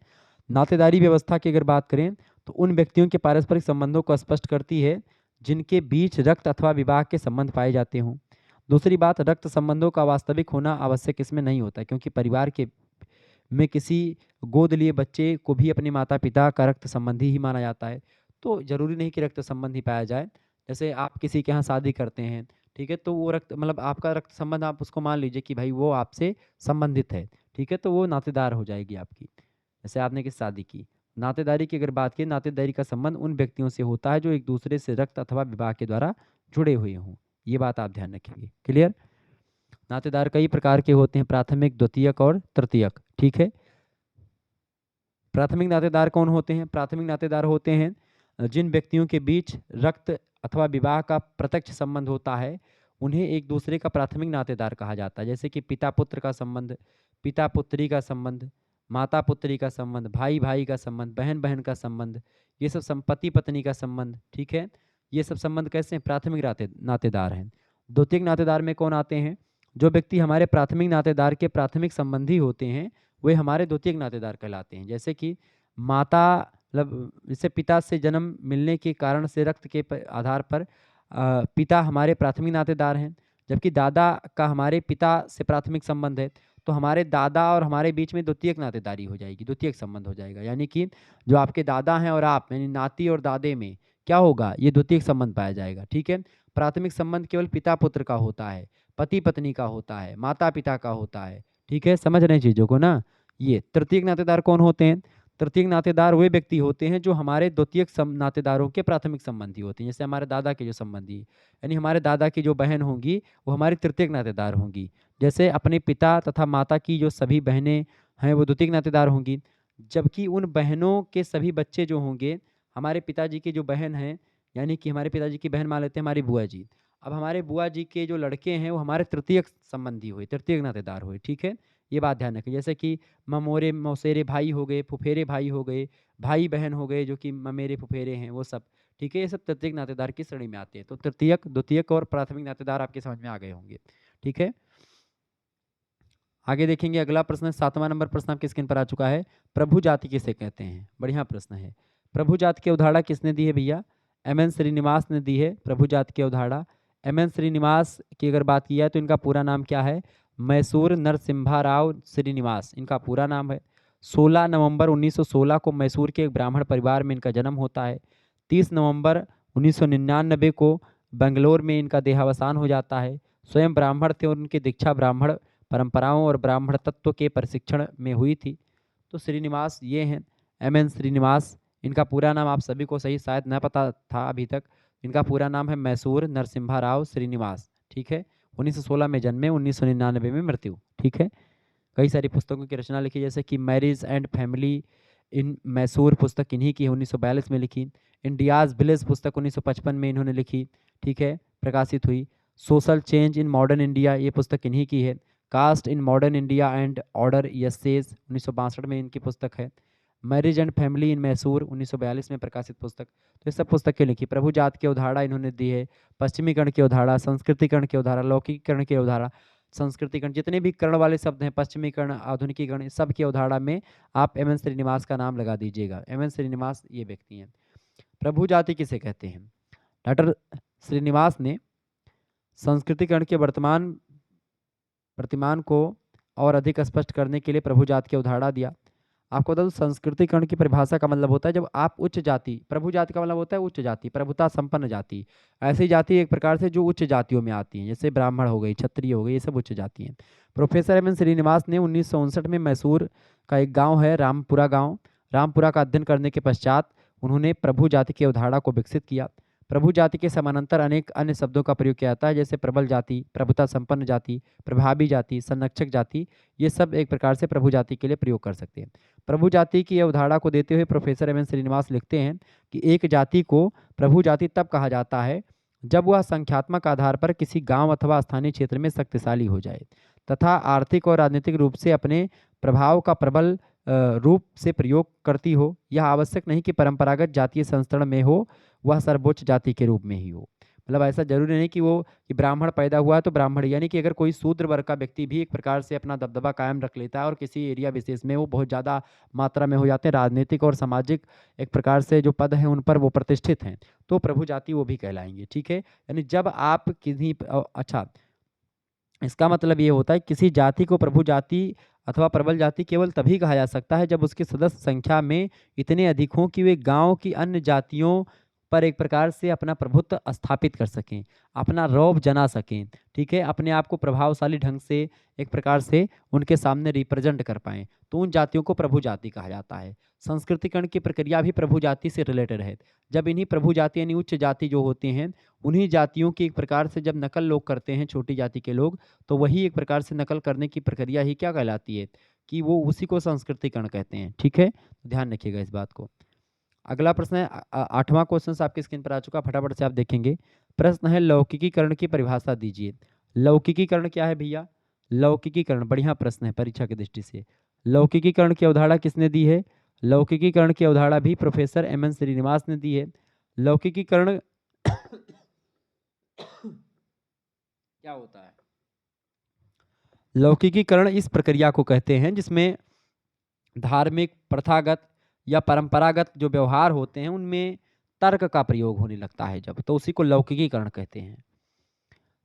नातेदारी व्यवस्था की अगर बात करें तो उन व्यक्तियों के पारस्परिक संबंधों को स्पष्ट करती है जिनके बीच रक्त अथवा विवाह के संबंध पाए जाते हों। दूसरी बात, रक्त संबंधों का वास्तविक होना आवश्यक इसमें नहीं होता, क्योंकि परिवार के में किसी गोद लिए बच्चे को भी अपने माता पिता का रक्त संबंधी ही माना जाता है। तो जरूरी नहीं कि रक्त संबंध ही पाया जाए। जैसे आप किसी के यहाँ शादी करते हैं, ठीक है, तो वो रक्त मतलब आपका रक्त संबंध आप उसको मान लीजिए कि भाई वो आपसे संबंधित है। ठीक है, तो वो नातेदार हो जाएगी आपकी। जैसे आपने किस शादी की, नातेदारी की अगर बात की, नातेदारी का संबंध उन व्यक्तियों से होता है जो एक दूसरे से रक्त अथवा विवाह के द्वारा जुड़े हुए हों। ये बात आप ध्यान रखेंगे। क्लियर। नातेदार कई प्रकार के होते हैं, प्राथमिक, द्वितीयक और तृतीयक। ठीक है, प्राथमिक नातेदार कौन होते हैं? प्राथमिक नातेदार होते हैं जिन व्यक्तियों के बीच रक्त अथवा विवाह का प्रत्यक्ष संबंध होता है, उन्हें एक दूसरे का प्राथमिक नातेदार कहा जाता है। जैसे कि पिता पुत्र का संबंध, पिता पुत्री का संबंध, माता पुत्री का संबंध, भाई भाई का संबंध, बहन बहन का संबंध, ये सब संपत्ति पत्नी का संबंध। ठीक है, ये सब संबंध कैसे हैं? प्राथमिक नातेदार हैं। द्वितीयक नातेदार में कौन आते हैं? जो व्यक्ति हमारे प्राथमिक नातेदार के प्राथमिक संबंधी होते हैं वे हमारे द्वितीयक नातेदार कहलाते हैं। जैसे कि माता मतलब जैसे पिता से जन्म मिलने के कारण से रक्त के आधार पर पिता हमारे प्राथमिक नातेदार हैं, जबकि दादा का हमारे पिता से प्राथमिक संबंध है, तो हमारे दादा और हमारे बीच में द्वितीयक नातेदारी हो जाएगी, द्वितीयक संबंध हो जाएगा। यानी कि जो आपके दादा हैं और आप यानी नाती और दादे में क्या होगा? ये द्वितीयक संबंध पाया जाएगा। ठीक है, प्राथमिक संबंध केवल पिता पुत्र का होता है, पति पत्नी का होता है, माता पिता का होता है। ठीक है, समझ रहे हैं चीज़ों को ना। ये तृतीयक नातेदार कौन होते हैं? तृतीयक नातेदार वे व्यक्ति होते हैं जो हमारे द्वितीयक नातेदारों के प्राथमिक संबंधी होते हैं। जैसे हमारे दादा के जो संबंधी, यानी हमारे दादा की जो बहन होंगी वो हमारी तृतीयक नातेदार होंगी। जैसे अपने पिता तथा माता की जो सभी बहनें हैं वो द्वितीयक नातेदार होंगी, जबकि उन बहनों के सभी बच्चे जो होंगे हमारे पिताजी की जो बहन हैं, यानी कि हमारे पिताजी की बहन मान लेते हैं हमारी बुआ जी। अब हमारे बुआ जी के जो लड़के हैं वो हमारे तृतीयक संबंधी हुए, तृतीयक नातेदार हुए। ठीक है, ये बात ध्यान रखें। जैसे कि ममोरे मौसेरे भाई हो गए, फुफेरे भाई हो गए, भाई बहन हो गए जो कि ममेरे फुफेरे हैं वो सब। ठीक है, ये सब तृतीयक नातेदार की श्रेणी में आते हैं। तो तृतीयक, द्वितीयक और प्राथमिक नातेदार आपके समझ में आ गए होंगे। ठीक है, आगे देखेंगे अगला प्रश्न, 7वां नंबर प्रश्न आपकी स्क्रीन पर आ चुका है। प्रभु जाति किसे कहते हैं? बढ़िया प्रश्न है। प्रभु जाति की अवधारणा किसने दी है भैया? एम.एन. श्रीनिवास ने दी है प्रभु जाति की अवधारणा। एम.एन. श्रीनिवास की अगर बात की जाए तो इनका पूरा नाम क्या है? मैसूर नरसिम्हा राव श्रीनिवास इनका पूरा नाम है। 16 नवंबर 1916 को मैसूर के एक ब्राह्मण परिवार में इनका जन्म होता है। 30 नवंबर 1999 को बेंगलोर में इनका देहावसान हो जाता है। स्वयं ब्राह्मण थे और उनकी दीक्षा ब्राह्मण परंपराओं और ब्राह्मण तत्व के प्रशिक्षण में हुई थी। तो श्रीनिवास ये हैं एम.एन. श्रीनिवास। इनका पूरा नाम आप सभी को सही शायद न पता था अभी तक। इनका पूरा नाम है मैसूर नरसिम्हा राव श्रीनिवास। ठीक है, 1916 में जन्मे, 1999 में मृत्यु। ठीक है, कई सारी पुस्तकों की रचना लिखी, जैसे कि marriage and family in Mysore पुस्तक इन्हीं की 1942 में लिखी। इंडियाज़ विलेज पुस्तक 1955 में इन्होंने लिखी। ठीक है, प्रकाशित हुई। Social change in modern India ये पुस्तक इन्हीं की है। Caste in modern India and other essays 1962 में इनकी पुस्तक है। Marriage and family in Mysore 1942 में प्रकाशित पुस्तक। तो ये सब पुस्तकें लिखी। प्रभु जात की अवधारणा इन्होंने दी है। पश्चिमीकरण की अवधारणा, संस्कृतिकरण की अवधारणा, लौकिकीकरण की अवधारणा, संस्कृतिकरण, जितने भी कर्ण वाले शब्द हैं, पश्चिमीकरण, आधुनिकीकरण, सब की अवधारणा में आप एम.एन. श्रीनिवास का नाम लगा दीजिएगा। एम.एन. श्रीनिवास ये व्यक्ति हैं। प्रभु जाति किसे कहते हैं? डॉक्टर श्रीनिवास ने संस्कृतिकरण के वर्तमान प्रतिमान को और अधिक स्पष्ट करने के लिए प्रभु जाति की अवधारणा दिया। आपको बता दूं संस्कृतिकरण की परिभाषा का मतलब होता है जब आप उच्च जाति, प्रभु जाति का मतलब होता है उच्च जाति, प्रभुता संपन्न जाति। ऐसी जाति एक प्रकार से जो उच्च जातियों में आती हैं, जैसे ब्राह्मण हो गई, क्षत्रिय हो गई, ये सब उच्च जाति हैं। Professor M.N.. श्रीनिवास ने 1959 में मैसूर का एक गाँव है रामपुरा गाँव, रामपुरा का अध्ययन करने के पश्चात उन्होंने प्रभु जाति की अवधारणा को विकसित किया। प्रभु जाति के समानांतर अनेक अन्य शब्दों का प्रयोग किया जाता है, जैसे प्रबल जाति, प्रभुता संपन्न जाति, प्रभावी जाति, संरक्षक जाति। ये सब एक प्रकार से प्रभु जाति के लिए प्रयोग कर सकते हैं। प्रभु जाति की अवधारणा को देते हुए प्रोफेसर एम एन श्रीनिवास लिखते हैं कि एक जाति को प्रभु जाति तब कहा जाता है जब वह संख्यात्मक आधार पर किसी गांव अथवा स्थानीय क्षेत्र में शक्तिशाली हो जाए तथा आर्थिक और राजनीतिक रूप से अपने प्रभाव का प्रबल रूप से प्रयोग करती हो। यह आवश्यक नहीं कि परंपरागत जातीय संस्करण में हो, वह सर्वोच्च जाति के रूप में ही हो। मतलब ऐसा जरूरी नहीं कि वो कि ब्राह्मण पैदा हुआ तो ब्राह्मण, यानी कि अगर कोई शूद्र वर्ग का व्यक्ति भी एक प्रकार से अपना दबदबा कायम रख लेता है और किसी एरिया विशेष में वो बहुत ज़्यादा मात्रा में हो जाते हैं, राजनीतिक और सामाजिक एक प्रकार से जो पद हैं उन पर वो प्रतिष्ठित हैं, तो प्रभु जाति वो भी कहलाएंगे। ठीक है, यानी जब आप किसी अच्छा, इसका मतलब ये होता है किसी जाति को प्रभु जाति अथवा प्रबल जाति केवल तभी कहा जा सकता है जब उसके सदस्य संख्या में इतने अधिक हों कि वे गांव की अन्य जातियों पर एक प्रकार से अपना प्रभुत्व स्थापित कर सकें, अपना रौब जना सकें। ठीक है, अपने आप को प्रभावशाली ढंग से एक प्रकार से उनके सामने रिप्रेजेंट कर पाएं, तो उन जातियों को प्रभु जाति कहा जाता है। संस्कृतिकरण की प्रक्रिया भी प्रभु जाति से रिलेटेड है। जब इन्हीं प्रभु जाति यानी उच्च जाति जो होते हैं, उन्हीं जातियों की एक प्रकार से जब नकल लोग करते हैं, छोटी जाति के लोग, तो वही एक प्रकार से नकल करने की प्रक्रिया ही क्या कहलाती है कि वो उसी को संस्कृतिकरण कहते हैं। ठीक है, ध्यान रखिएगा इस बात को। अगला प्रश्न है 8वां क्वेश्चन आपकी स्क्रीन पर आ चुका, फटाफट से आप देखेंगे। प्रश्न है लौकिकीकरण की परिभाषा दीजिए। लौकिकीकरण क्या है भैया? लौकिकीकरण बढ़िया प्रश्न है परीक्षा की दृष्टि से। लौकिकीकरण की अवधारणा किसने दी है? लौकिकीकरण की अवधारणा भी प्रोफेसर एम एन श्रीनिवास ने दी है। लौकिकीकरण क्या होता है? लौकिकीकरण इस प्रक्रिया को कहते हैं जिसमें धार्मिक, प्रथागत या परंपरागत जो व्यवहार होते हैं उनमें तर्क का प्रयोग होने लगता है जब, तो उसी को लौकिकीकरण कहते हैं।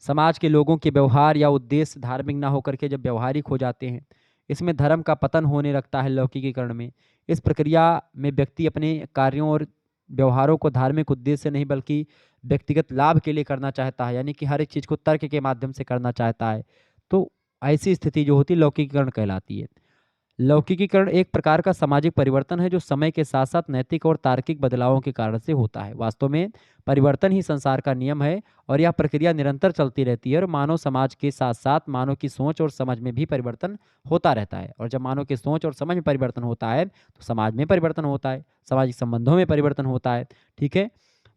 समाज के लोगों के व्यवहार या उद्देश्य धार्मिक ना होकर के जब व्यवहारिक हो जाते हैं, इसमें धर्म का पतन होने लगता है लौकिकीकरण में। इस प्रक्रिया में व्यक्ति अपने कार्यों और व्यवहारों को धार्मिक उद्देश्य से नहीं बल्कि व्यक्तिगत लाभ के लिए करना चाहता है, यानी कि हर एक चीज़ को तर्क के माध्यम से करना चाहता है, तो ऐसी स्थिति जो होती है लौकिकीकरण कहलाती है। लौकिकीकरण एक प्रकार का सामाजिक परिवर्तन है जो समय के साथ साथ नैतिक और तार्किक बदलावों के कारण से होता है। वास्तव में परिवर्तन ही संसार का नियम है और यह प्रक्रिया निरंतर चलती रहती है और मानव समाज के साथ साथ मानव की सोच और समझ में भी परिवर्तन होता रहता है। और जब मानव की सोच और समझ में परिवर्तन होता है तो समाज में परिवर्तन होता है, सामाजिक संबंधों में परिवर्तन होता है। ठीक है,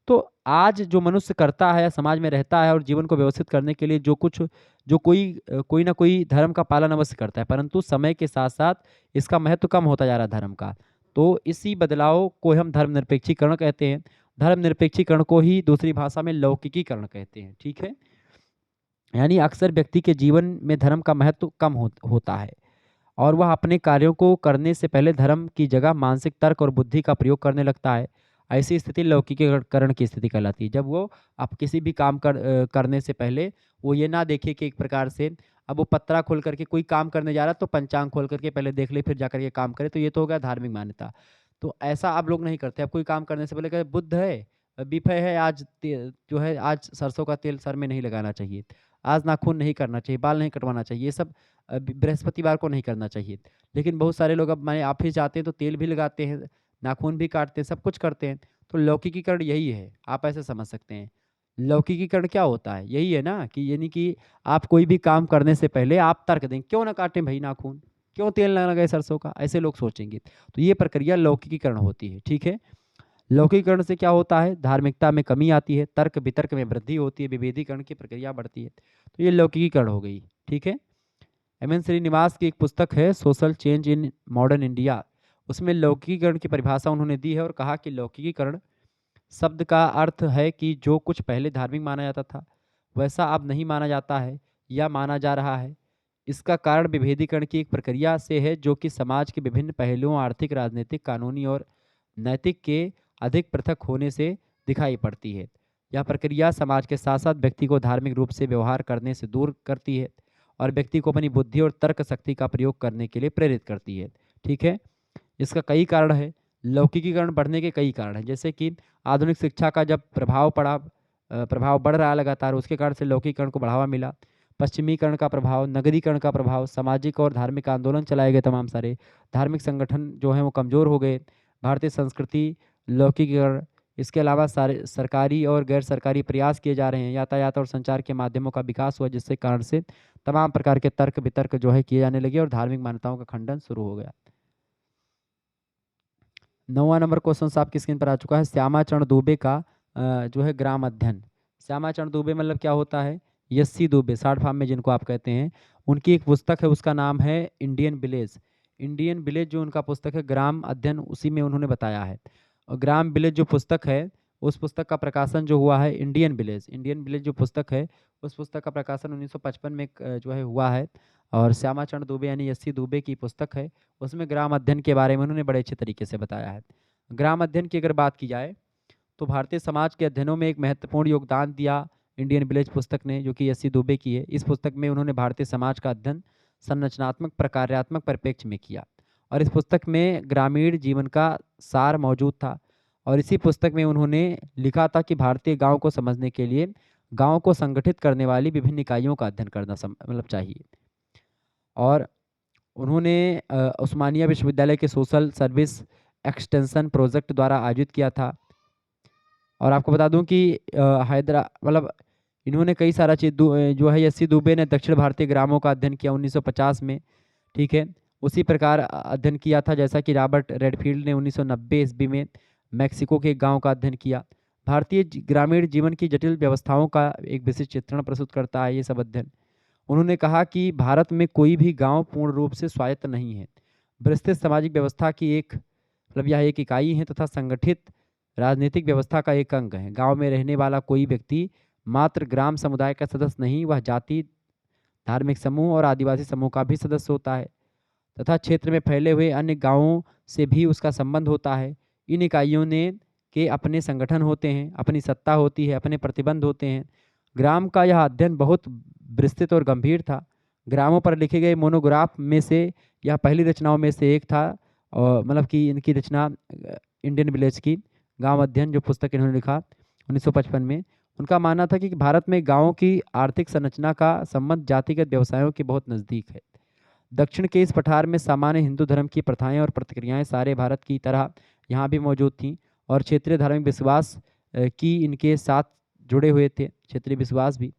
तो आज जो मनुष्य करता है, समाज में रहता है और जीवन को व्यवस्थित करने के लिए जो कोई ना कोई धर्म का पालन अवश्य करता है, परंतु समय के साथ साथ इसका महत्व कम होता जा रहा है धर्म का। तो इसी बदलाव को हम धर्मनिरपेक्षीकरण कहते हैं। धर्मनिरपेक्षीकरण को ही दूसरी भाषा में लौकिकीकरण कहते हैं। ठीक है, यानी अक्सर व्यक्ति के जीवन में धर्म का महत्व कम होता है और वह अपने कार्यों को करने से पहले धर्म की जगह मानसिक तर्क और बुद्धि का प्रयोग करने लगता है। ऐसी स्थिति लौकिकीकरण की स्थिति कहलाती है। जब वो आप किसी भी काम करने से पहले वो ये ना देखे कि एक प्रकार से अब वो पत्रा खोल करके कोई काम करने जा रहा है तो पंचांग खोल करके पहले देख ले फिर जाकर के काम करे, तो ये तो हो गया धार्मिक मान्यता। तो ऐसा आप लोग नहीं करते। अब कोई काम करने से पहले कहे बुध है, बिफे है, आज जो है आज सरसों का तेल सर में नहीं लगाना चाहिए, आज नाखून नहीं करना चाहिए, बाल नहीं कटवाना चाहिए, ये सब बृहस्पतिवार को नहीं करना चाहिए। लेकिन बहुत सारे लोग अब माने ऑफिस जाते हैं तो तेल भी लगाते हैं, नाखून भी काटते हैं, सब कुछ करते हैं। तो लौकिकीकरण यही है, आप ऐसे समझ सकते हैं। लौकिकीकरण क्या होता है? यही है ना कि यानी कि आप कोई भी काम करने से पहले आप तर्क दें, क्यों ना काटें भाई नाखून, क्यों तेल ना लगाए सरसों का, ऐसे लोग सोचेंगे। तो ये प्रक्रिया लौकिकीकरण होती है। ठीक है, लौकिकीकरण से क्या होता है? धार्मिकता में कमी आती है, तर्क वितर्क में वृद्धि होती है, विभेदीकरण की प्रक्रिया बढ़ती है। तो ये लौकिकीकरण हो गई। ठीक है, एम एन श्रीनिवास की एक पुस्तक है social change in modern India, उसमें लौकिकीकरण की परिभाषा उन्होंने दी है और कहा कि लौकिकीकरण शब्द का अर्थ है कि जो कुछ पहले धार्मिक माना जाता था वैसा अब नहीं माना जाता है या माना जा रहा है। इसका कारण विभेदीकरण की एक प्रक्रिया से है जो कि समाज के विभिन्न पहलुओं आर्थिक, राजनीतिक, कानूनी और नैतिक के अधिक पृथक होने से दिखाई पड़ती है। यह प्रक्रिया समाज के साथ साथ व्यक्ति को धार्मिक रूप से व्यवहार करने से दूर करती है और व्यक्ति को अपनी बुद्धि और तर्क शक्ति का प्रयोग करने के लिए प्रेरित करती है। ठीक है, इसका कई कारण है, लौकिकीकरण बढ़ने के कई कारण हैं, जैसे कि आधुनिक शिक्षा का जब प्रभाव बढ़ रहा है लगातार, उसके कारण से लौकिकीकरण को बढ़ावा मिला। पश्चिमीकरण का प्रभाव, नगरीकरण का प्रभाव, सामाजिक और धार्मिक आंदोलन चलाए गए तमाम सारे, धार्मिक संगठन जो हैं वो कमज़ोर हो गए, भारतीय संस्कृति, लौकिकीकरण, इसके अलावा सारे सरकारी और गैर सरकारी प्रयास किए जा रहे हैं। यातायात और संचार के माध्यमों का विकास हुआ, जिससे कारण से तमाम प्रकार के तर्क वितर्क जो है किए जाने लगे और धार्मिक मान्यताओं का खंडन शुरू हो गया। 9वां नंबर क्वेश्चन आपकी स्क्रीन पर आ चुका है। श्यामाचरण दुबे का जो है ग्राम अध्ययन। श्यामाचरण दुबे मतलब क्या होता है? यस्सी दुबे, शॉर्ट फॉर्म में जिनको आप कहते हैं, उनकी एक पुस्तक है, उसका नाम है इंडियन विलेज। इंडियन विलेज जो उनका पुस्तक है ग्राम अध्ययन, उसी में उन्होंने बताया है। और ग्राम विलेज जो पुस्तक है, उस पुस्तक का प्रकाशन जो हुआ है इंडियन विलेज, इंडियन विलेज जो पुस्तक है, उस पुस्तक का प्रकाशन 1955 में जो है हुआ है। और श्यामाचरण दुबे यानी यस्सी दुबे की पुस्तक है, उसमें ग्राम अध्ययन के बारे में उन्होंने बड़े अच्छे तरीके से बताया है। ग्राम अध्ययन की अगर बात की जाए तो भारतीय समाज के अध्ययनों में एक महत्वपूर्ण योगदान दिया इंडियन विलेज पुस्तक ने, जो कि यस्सी दुबे की है। इस पुस्तक में उन्होंने भारतीय समाज का अध्ययन संरचनात्मक प्रकार्यात्मक परिप्रेक्ष्य में किया, और इस पुस्तक में ग्रामीण जीवन का सार मौजूद था। और इसी पुस्तक में उन्होंने लिखा था कि भारतीय गांव को समझने के लिए गांव को संगठित करने वाली विभिन्न इकाइयों का अध्ययन करना मतलब चाहिए। और उन्होंने उस्मानिया विश्वविद्यालय के सोशल सर्विस एक्सटेंशन प्रोजेक्ट द्वारा आयोजित किया था। और आपको बता दूं कि मतलब इन्होंने कई सारा चीज जो है यस्सी दुबे ने दक्षिण भारतीय ग्रामों का अध्ययन किया 1950 में, ठीक है। उसी प्रकार अध्ययन किया था जैसा कि रॉबर्ट रेडफील्ड ने 1990 ईस्वी में मैक्सिको के एक गांव का अध्ययन किया। भारतीय ग्रामीण जीवन की जटिल व्यवस्थाओं का एक विशिष्ट चित्रण प्रस्तुत करता है ये सब अध्ययन। उन्होंने कहा कि भारत में कोई भी गांव पूर्ण रूप से स्वायत्त नहीं है, विस्तृत सामाजिक व्यवस्था की एक मतलब यह एक इकाई है तथा संगठित राजनीतिक व्यवस्था का एक अंग है। गांव में रहने वाला कोई व्यक्ति मात्र ग्राम समुदाय का सदस्य नहीं, वह जाति, धार्मिक समूह और आदिवासी समूह का भी सदस्य होता है तथा क्षेत्र में फैले हुए अन्य गांवों से भी उसका संबंध होता है। इन इकाइयों ने के अपने संगठन होते हैं, अपनी सत्ता होती है, अपने प्रतिबंध होते हैं। ग्राम का यह अध्ययन बहुत विस्तृत और गंभीर था। ग्रामों पर लिखे गए मोनोग्राफ में से यह पहली रचनाओं में से एक था, और मतलब कि इनकी रचना इंडियन विलेज की गांव अध्ययन जो पुस्तक इन्होंने लिखा 1955 में, उनका मानना था कि भारत में गांवों की आर्थिक संरचना का संबंध जातिगत व्यवसायों के बहुत नज़दीक है। दक्षिण के इस पठार में सामान्य हिंदू धर्म की प्रथाएं और प्रतिक्रियाएं सारे भारत की तरह यहाँ भी मौजूद थीं, और क्षेत्रीय धार्मिक विश्वास की इनके साथ जुड़े हुए थे, क्षेत्रीय विश्वास भी।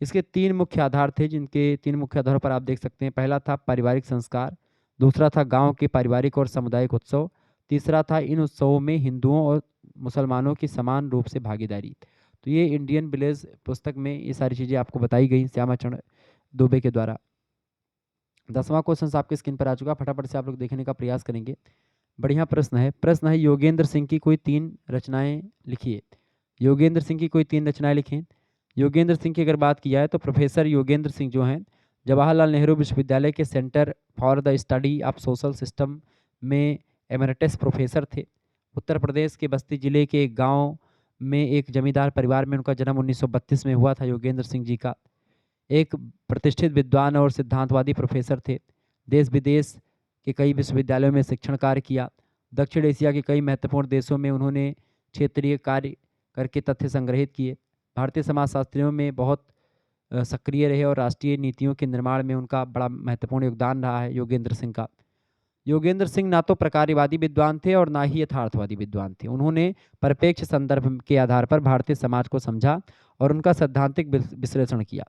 इसके 3 मुख्य आधार थे, जिनके 3 मुख्य आधारों पर आप देख सकते हैं। पहला था पारिवारिक संस्कार, दूसरा था गांव के पारिवारिक और सामुदायिक उत्सव, तीसरा था इन उत्सवों में हिंदुओं और मुसलमानों की समान रूप से भागीदारी। तो ये इंडियन विलेज पुस्तक में ये सारी चीज़ें आपको बताई गई श्यामाचरण दुबे के द्वारा। 10वां क्वेश्चन आपके स्क्रीन पर आ चुका, फटाफट से आप लोग देखने का प्रयास करेंगे। बढ़िया प्रश्न है। प्रश्न है योगेंद्र सिंह की कोई 3 रचनाएं लिखिए। योगेंद्र सिंह की कोई 3 रचनाएं लिखें। योगेंद्र सिंह की अगर बात की जाए तो प्रोफेसर योगेंद्र सिंह जो हैं जवाहरलाल नेहरू विश्वविद्यालय के centre for the study of social system में एमरेटस प्रोफेसर थे। उत्तर प्रदेश के बस्ती जिले के एक गांव में एक जमींदार परिवार में उनका जन्म 1932 में हुआ था योगेंद्र सिंह जी का। एक प्रतिष्ठित विद्वान और सिद्धांतवादी प्रोफेसर थे। देश विदेश के कई विश्वविद्यालयों में शिक्षण कार्य किया। दक्षिण एशिया के कई महत्वपूर्ण देशों में उन्होंने क्षेत्रीय कार्य करके तथ्य संग्रहित किए। भारतीय समाजशास्त्रियों में बहुत सक्रिय रहे और राष्ट्रीय नीतियों के निर्माण में उनका बड़ा महत्वपूर्ण योगदान रहा है योगेंद्र सिंह का। योगेंद्र सिंह ना तो प्रकार्यवादी विद्वान थे और ना ही यथार्थवादी विद्वान थे। उन्होंने परिप्रेक्ष्य संदर्भ के आधार पर भारतीय समाज को समझा और उनका सैद्धांतिक विश्लेषण किया,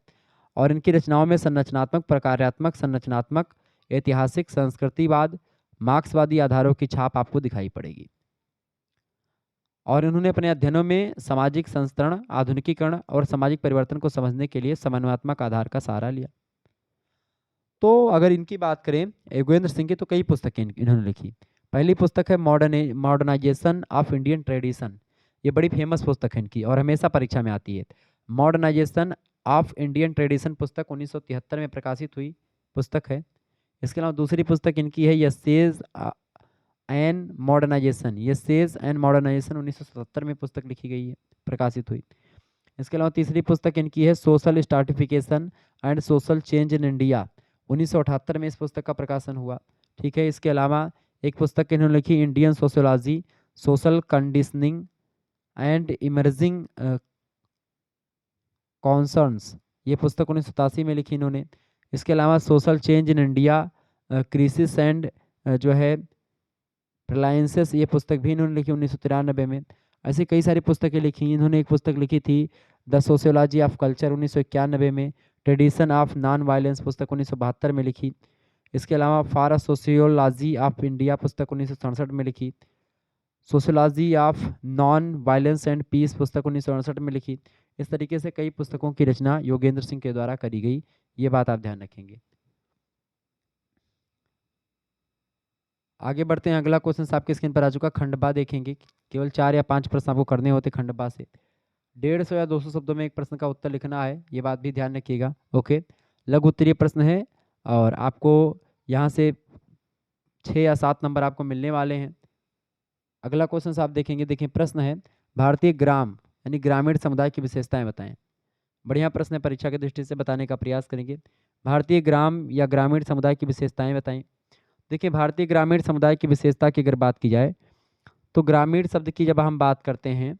और इनकी रचनाओं में संरचनात्मक, प्रकार्यात्मक, संरचनात्मक, ऐतिहासिक, संस्कृतिवाद, मार्क्सवादी आधारों की छाप आपको दिखाई पड़ेगी। और इन्होंने अपने अध्ययनों में सामाजिक संस्तरण, आधुनिकीकरण और सामाजिक परिवर्तन को समझने के लिए समन्वयात्मक आधार का सहारा लिया। तो अगर इनकी बात करें योगेंद्र सिंह की, तो कई पुस्तकें इन्होंने लिखी। पहली पुस्तक है मॉडर्नाइजेशन ऑफ इंडियन ट्रेडिशन। ये बड़ी फेमस पुस्तक है इनकी और हमेशा परीक्षा में आती है। मॉडर्नाइजेशन ऑफ इंडियन ट्रेडिशन पुस्तक 1973 में प्रकाशित हुई पुस्तक है। इसके अलावा दूसरी पुस्तक इनकी है यसेज एंड मॉडर्नाइजेशन। यसेज एंड मॉडर्नाइजेशन 1977 में पुस्तक लिखी गई है, प्रकाशित हुई। इसके अलावा तीसरी पुस्तक इनकी है social stratification and social change in India. 1978 में इस पुस्तक का प्रकाशन हुआ, ठीक है। इसके अलावा एक पुस्तक इन्होंने लिखी Indian sociology, social conditioning and emerging concerns. ये पुस्तक 1987 में लिखी इन्होंने। इसके अलावा social change in India, crisis and जो है रिलायंसेस, ये पुस्तक भी इन्होंने लिखी 1993 में। ऐसी कई सारी पुस्तकें लिखी। इन्होंने एक पुस्तक लिखी थी द सोशियोलॉजी ऑफ कल्चर 1991 में, ट्रेडिशन ऑफ नॉन वायलेंस पुस्तक 1972 में लिखी। इसके अलावा for a sociology of India पुस्तक 1967 में लिखी। Sociology of non violence and peace पुस्तक 1968 में लिखी। इस तरीके से कई पुस्तकों की रचना योगेंद्र सिंह के द्वारा करी गई, ये बात आप ध्यान रखेंगे। आगे बढ़ते हैं, अगला क्वेश्चन आपके स्क्रीन पर आ चुका। खंडबा देखेंगे, केवल 4 या 5 प्रश्न आपको करने होते खंडबा से। 150 या 200 शब्दों में एक प्रश्न का उत्तर लिखना है, ये बात भी ध्यान रखिएगा। ओके, लघु उत्तरीय प्रश्न है और आपको यहाँ से 6 या 7 नंबर आपको मिलने वाले हैं। अगला क्वेश्चन आप देखेंगे, देखिए प्रश्न है भारतीय ग्राम यानी ग्रामीण समुदाय की विशेषताएं बताएं। बढ़िया प्रश्न है, परीक्षा की दृष्टि से बताने का प्रयास करेंगे। भारतीय ग्राम या ग्रामीण समुदाय की विशेषताएं बताएं। देखिए भारतीय ग्रामीण समुदाय की विशेषता की अगर बात की जाए तो ग्रामीण शब्द की जब हम बात करते हैं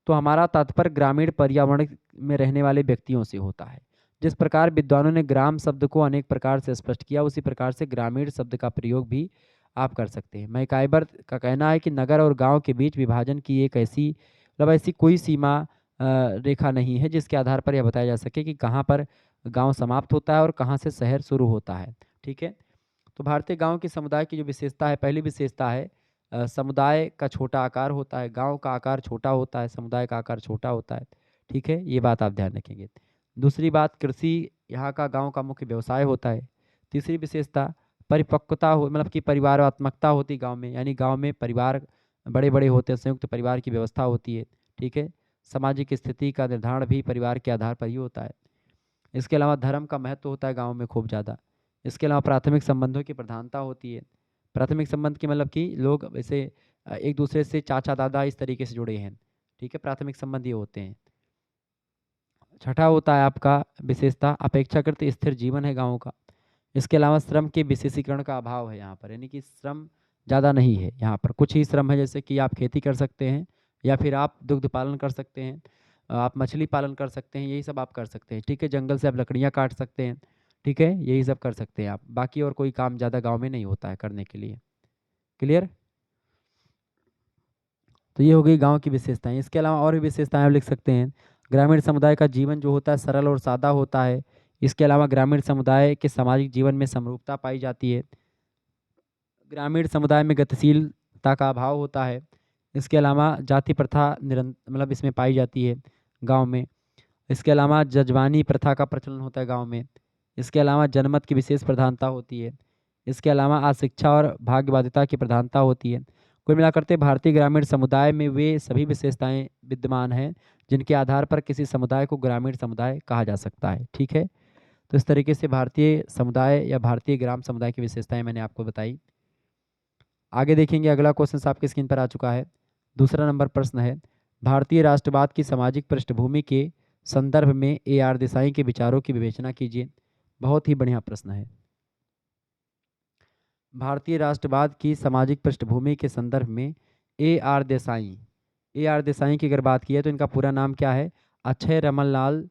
तो हमारा तात्पर्य ग्रामीण पर्यावरण में रहने वाले व्यक्तियों से होता है। जिस प्रकार विद्वानों ने ग्राम शब्द को अनेक प्रकार से स्पष्ट किया, उसी प्रकार से ग्रामीण शब्द का प्रयोग भी आप कर सकते हैं। मैकाइबर का कहना है कि नगर और गांव के बीच विभाजन की एक ऐसी ऐसी कोई सीमा रेखा नहीं है जिसके आधार पर यह बताया जा सके कि कहाँ पर गांव समाप्त होता है और कहाँ से शहर शुरू होता है। ठीक है, तो भारतीय गांव की समुदाय की जो विशेषता है, पहली विशेषता है समुदाय का छोटा आकार होता है। गांव का आकार छोटा होता है, समुदाय का आकार छोटा होता है। ठीक है, ये बात आप ध्यान रखेंगे। दूसरी बात, कृषि यहाँ का गांव का मुख्य व्यवसाय होता है। तीसरी विशेषता, परिपक्वता हो कि परिवारात्मकता होती गांव में, यानी गांव में परिवार बड़े बड़े होते हैं, संयुक्त परिवार की व्यवस्था होती है। ठीक है, सामाजिक स्थिति का निर्धारण भी परिवार के आधार पर ही होता है। इसके अलावा धर्म का महत्व होता है गाँव में खूब ज़्यादा। इसके अलावा प्राथमिक संबंधों की प्रधानता होती है। प्राथमिक संबंध की कि लोग ऐसे एक दूसरे से चाचा दादा इस तरीके से जुड़े हैं। ठीक है, प्राथमिक संबंध ये होते हैं। छठा होता है आपका विशेषता, अपेक्षाकृत स्थिर जीवन है गाँव का। इसके अलावा श्रम के विशेषीकरण का अभाव है यहाँ पर, यानी कि श्रम ज़्यादा नहीं है यहाँ पर। कुछ ही श्रम है, जैसे कि आप खेती कर सकते हैं या फिर आप दुग्ध पालन कर सकते हैं, आप मछली पालन कर सकते हैं, यही सब आप कर सकते हैं। ठीक है, जंगल से आप लकड़ियाँ काट सकते हैं। ठीक है, यही सब कर सकते हैं आप, बाकी और कोई काम ज़्यादा गाँव में नहीं होता है करने के लिए। क्लियर? तो ये हो गई गाँव की विशेषताएं। इसके अलावा और भी विशेषताएं आप लिख सकते हैं। ग्रामीण समुदाय का जीवन जो होता है सरल और सादा होता है। इसके अलावा ग्रामीण समुदाय के सामाजिक जीवन में समरूपता पाई जाती है। ग्रामीण समुदाय में गतिशीलता का अभाव होता है। इसके अलावा जाति प्रथा इसमें पाई जाती है गांव में। इसके अलावा जजवानी प्रथा का प्रचलन होता है गांव में। इसके अलावा जनमत की विशेष प्रधानता होती है। इसके अलावा अशिक्षा और भाग्यवादिता की प्रधानता होती है। कुल मिलाकर भारतीय ग्रामीण समुदाय में वे सभी विशेषताएं विद्यमान हैं जिनके आधार पर किसी समुदाय को ग्रामीण समुदाय कहा जा सकता है। ठीक है, तो इस तरीके से भारतीय समुदाय या भारतीय ग्राम समुदाय की विशेषताएं मैंने आपको बताई। आगे देखेंगे, अगला क्वेश्चन आपके स्क्रीन पर आ चुका है। दूसरा नंबर प्रश्न है, भारतीय राष्ट्रवाद की सामाजिक पृष्ठभूमि के संदर्भ में AR देसाई के विचारों की विवेचना कीजिए। बहुत ही बढ़िया प्रश्न है। भारतीय राष्ट्रवाद की सामाजिक पृष्ठभूमि के संदर्भ में AR देसाई की अगर बात की है तो इनका पूरा नाम क्या है? अक्षय रमन लाल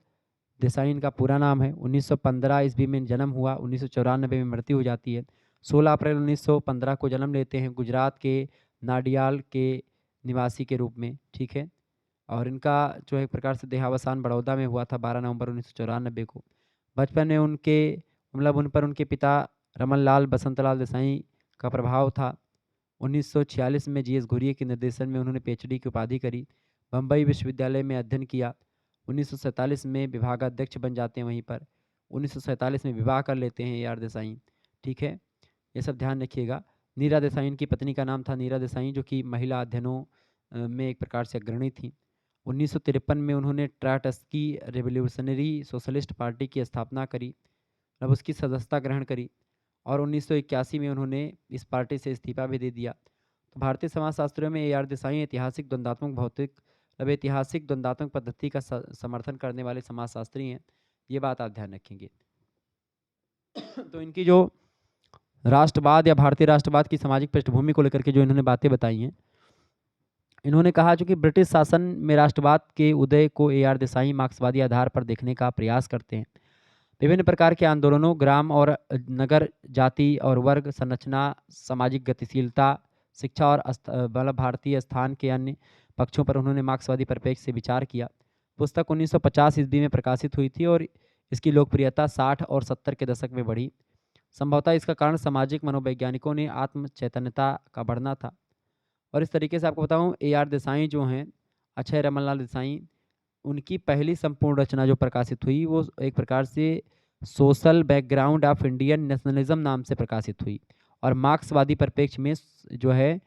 देसाई इनका पूरा नाम है। 1915 ईस्वी में जन्म हुआ, 1994 में मृत्यु हो जाती है। 16 अप्रैल 1915 को जन्म लेते हैं गुजरात के नाडियाल के निवासी के रूप में। ठीक है, और इनका जो है एक प्रकार से देहावसान बड़ौदा में हुआ था 12 नवंबर 1994 को। बचपन में उनके उन पर उनके पिता रमन बसंतलाल देसाई का प्रभाव था। 1946 में GS घुरिये के निर्देशन में उन्होंने PhD की उपाधि करी। बम्बई विश्वविद्यालय में अध्ययन किया। 1947 में विभागाध्यक्ष बन जाते हैं वहीं पर। 1947 में विवाह कर लेते हैं AR देसाई। ठीक है, ये सब ध्यान रखिएगा। नीरा देसाई इनकी पत्नी का नाम था, नीरा देसाई, जो कि महिला अध्ययनों में एक प्रकार से अग्रणी थी। 1953 में उन्होंने ट्राटस्की रेवोल्यूशनरी सोशलिस्ट पार्टी की स्थापना करी, अब उसकी सदस्यता ग्रहण करी, और 1981 में उन्होंने इस पार्टी से इस्तीफा भी दे दिया। तो भारतीय समाजशास्त्रियों में AR देसाई ऐतिहासिक द्वंद्वात्मक पद्धति का समर्थन करने वाले समाजशास्त्री हैं, ये बात आप ध्यान रखेंगे। तो इनकी जो राष्ट्रवाद या भारतीय राष्ट्रवाद की सामाजिक पृष्ठभूमि को लेकर के जो इन्होंने बातें बताई हैं, इन्होंने कहा जो कि ब्रिटिश शासन में राष्ट्रवाद के उदय को AR देसाई मार्क्सवादी आधार पर देखने का प्रयास करते हैं। विभिन्न प्रकार के आंदोलनों, ग्राम और नगर, जाति और वर्ग संरचना, सामाजिक गतिशीलता, शिक्षा और भारतीय स्थान के अन्य पक्षों पर उन्होंने मार्क्सवादी परिप्रेक्ष्य से विचार किया। पुस्तक 1950 ईस्वी में प्रकाशित हुई थी और इसकी लोकप्रियता 60 और 70 के दशक में बढ़ी। संभवतः इसका कारण सामाजिक मनोवैज्ञानिकों ने आत्म चैतन्यता का बढ़ना था। और इस तरीके से आपको बताऊं, A.R. देसाई जो हैं, अक्षय रमनलाल देसाई, उनकी पहली संपूर्ण रचना जो प्रकाशित हुई वो एक प्रकार से social background of Indian nationalism नाम से प्रकाशित हुई। और मार्क्सवादी परिप्रेक्ष्य में जो है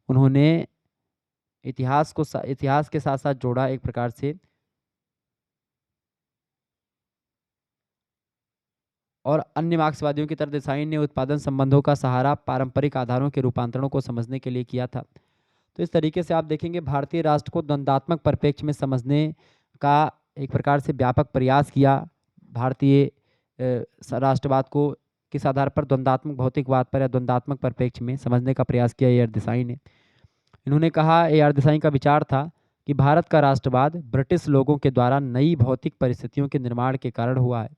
उन्होंने इतिहास के साथ साथ जोड़ा एक प्रकार से। और अन्य मार्क्सवादियों की तरह देसाई ने उत्पादन संबंधों का सहारा पारंपरिक आधारों के रूपांतरणों को समझने के लिए किया था। तो इस तरीके से आप देखेंगे भारतीय राष्ट्र को द्वंद्वात्मक परिप्रेक्ष्य में समझने का एक प्रकार से व्यापक प्रयास किया। भारतीय राष्ट्रवाद को किस आधार पर, द्वंद्वात्मक भौतिकवाद पर या द्वंद्वात्मक परिप्रेक्ष्य में समझने का प्रयास किया A.R. देसाई ने। इन्होंने कहा, A.R. देसाई का विचार था कि भारत का राष्ट्रवाद ब्रिटिश लोगों के द्वारा नई भौतिक परिस्थितियों के निर्माण के कारण हुआ है।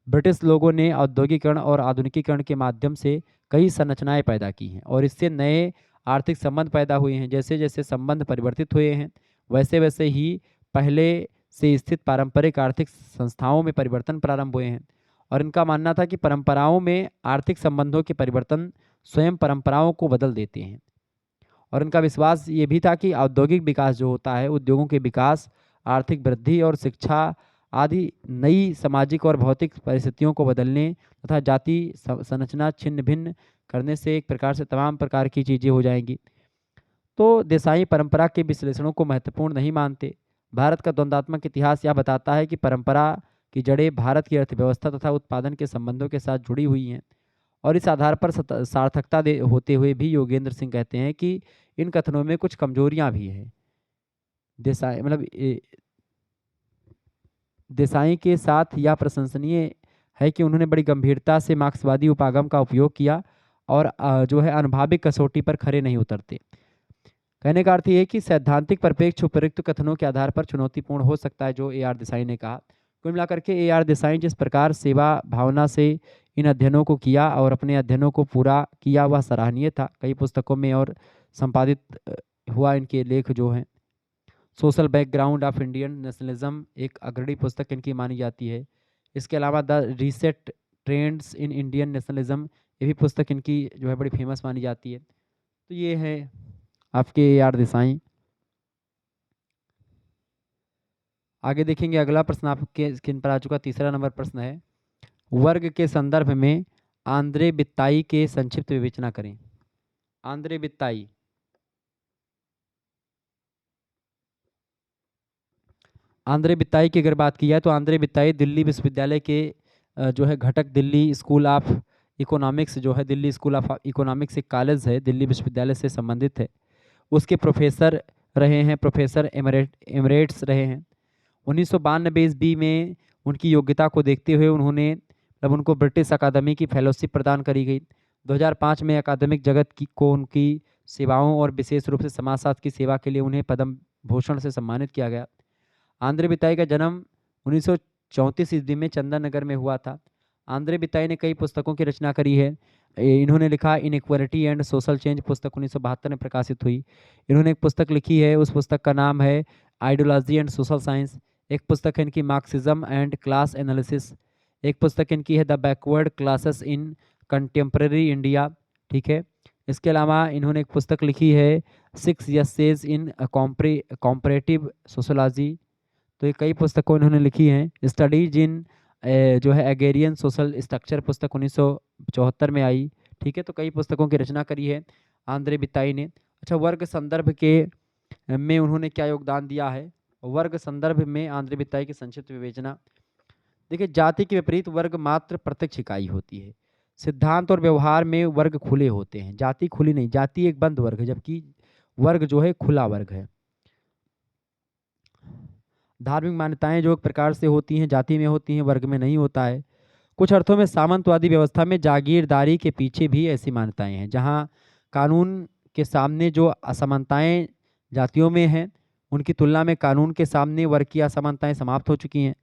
ब्रिटिश लोगों ने औद्योगिकरण और आधुनिकीकरण के माध्यम से कई संरचनाएं पैदा की हैं और इससे नए आर्थिक संबंध पैदा हुए हैं। जैसे जैसे संबंध परिवर्तित हुए हैं वैसे वैसे ही पहले से स्थित पारंपरिक आर्थिक संस्थाओं में परिवर्तन प्रारंभ हुए हैं। और इनका मानना था कि परंपराओं में आर्थिक संबंधों के परिवर्तन स्वयं परंपराओं को बदल देते हैं। और इनका विश्वास ये भी था कि औद्योगिक विकास जो होता है, उद्योगों के विकास, आर्थिक वृद्धि और शिक्षा आदि नई सामाजिक और भौतिक परिस्थितियों को बदलने तथा जाति संरचना छिन्न भिन्न करने से एक प्रकार से तमाम प्रकार की चीज़ें हो जाएंगी। तो देसाई परंपरा के विश्लेषणों को महत्वपूर्ण नहीं मानते। भारत का द्वंद्वात्मक इतिहास यह बताता है कि परंपरा की जड़ें भारत की अर्थव्यवस्था तथा उत्पादन के संबंधों के साथ जुड़ी हुई हैं। और इस आधार पर सार्थकता होते हुए भी योगेंद्र सिंह कहते हैं कि इन कथनों में कुछ कमजोरियां भी हैं। देसाई के साथ यह प्रशंसनीय है कि उन्होंने बड़ी गंभीरता से मार्क्सवादी उपागम का उपयोग किया और जो है अनुभाविक कसौटी पर खरे नहीं उतरते। कहने का अर्थ ये है कि सैद्धांतिक परिप्रेक्ष्य उपयुक्त कथनों के आधार पर चुनौतीपूर्ण हो सकता है, जो A.R. देसाई ने कहा। कुल मिलाकर के A.R. देसाई जिस प्रकार सेवा भावना से इन अध्ययनों को किया और अपने अध्ययनों को पूरा किया वह सराहनीय था। कई पुस्तकों में और संपादित हुआ इनके लेख जो हैं। Social background of Indian nationalism एक अग्रणी पुस्तक इनकी मानी जाती है। इसके अलावा the reset trends in Indian nationalism, ये भी पुस्तक इनकी जो है बड़ी फेमस मानी जाती है। तो ये है आपके A.R. देसाई। आगे देखेंगे अगला प्रश्न आपके स्क्रीन पर आ चुका, तीसरा नंबर प्रश्न है, वर्ग के संदर्भ में आंद्रे बित्ताई के संक्षिप्त विवेचना करें। आंद्रे बित्ताई, आंद्रे बित्ताई की अगर बात की जाए तो आंद्रे बित्ताई दिल्ली विश्वविद्यालय के जो है घटक दिल्ली स्कूल ऑफ इकोनॉमिक्स जो है, दिल्ली स्कूल ऑफ इकोनॉमिक्स एक कॉलेज है, दिल्ली विश्वविद्यालय से संबंधित है, उसके प्रोफेसर रहे हैं, प्रोफेसर एमरेट्स रहे हैं। 1992 ईस्वी में उनकी योग्यता को देखते हुए उन्होंने तब उनको ब्रिटिश अकादमी की फेलोशिप प्रदान करी गई। 2005 में अकादमिक जगत को उनकी सेवाओं और विशेष रूप से समाजशास्त्र की सेवा के लिए उन्हें पद्म भूषण से सम्मानित किया गया। आंद्रे बिताई का जन्म 1934 ईस्वी में चंदन नगर में हुआ था। आंद्रे बिताई ने कई पुस्तकों की रचना करी है। इन्होंने लिखा इनइक्वालिटी एंड सोशल चेंज, पुस्तक 1972 में प्रकाशित हुई। इन्होंने एक पुस्तक लिखी है, उस पुस्तक का नाम है आइडियोलॉजी एंड सोशल साइंस। एक पुस्तक है इनकी मार्क्सिज्म एंड क्लास एनालिसिस। एक पुस्तक इनकी है the backward classes in contemporary India, ठीक है। इसके अलावा इन्होंने एक पुस्तक लिखी है 6 एसेज इन कॉम्परेटिव सोशोलॉजी। तो ये कई पुस्तकों इन्होंने लिखी हैं। स्टडीज इन जो है एगेरियन सोशल स्ट्रक्चर, पुस्तक 1974 में आई, ठीक है। तो कई पुस्तकों की रचना करी है आंद्रे बिताई ने। अच्छा, वर्ग संदर्भ के में उन्होंने क्या योगदान दिया है? वर्ग संदर्भ में आंद्रे बिताई की संक्षिप्त विवेचना। देखिए, जाति के विपरीत वर्ग मात्र प्रत्यक्ष इकाई होती है। सिद्धांत और व्यवहार में वर्ग खुले होते हैं, जाति खुली नहीं। जाति एक बंद वर्ग है, जबकि वर्ग जो है खुला वर्ग है। धार्मिक मान्यताएं जो एक प्रकार से होती हैं जाति में होती हैं, वर्ग में नहीं होता है। कुछ अर्थों में सामंतवादी व्यवस्था में जागीरदारी के पीछे भी ऐसी मान्यताएं हैं, जहां कानून के सामने जो असमानताएं जातियों में हैं, उनकी तुलना में कानून के सामने वर्ग की असमानताएं समाप्त हो चुकी हैं।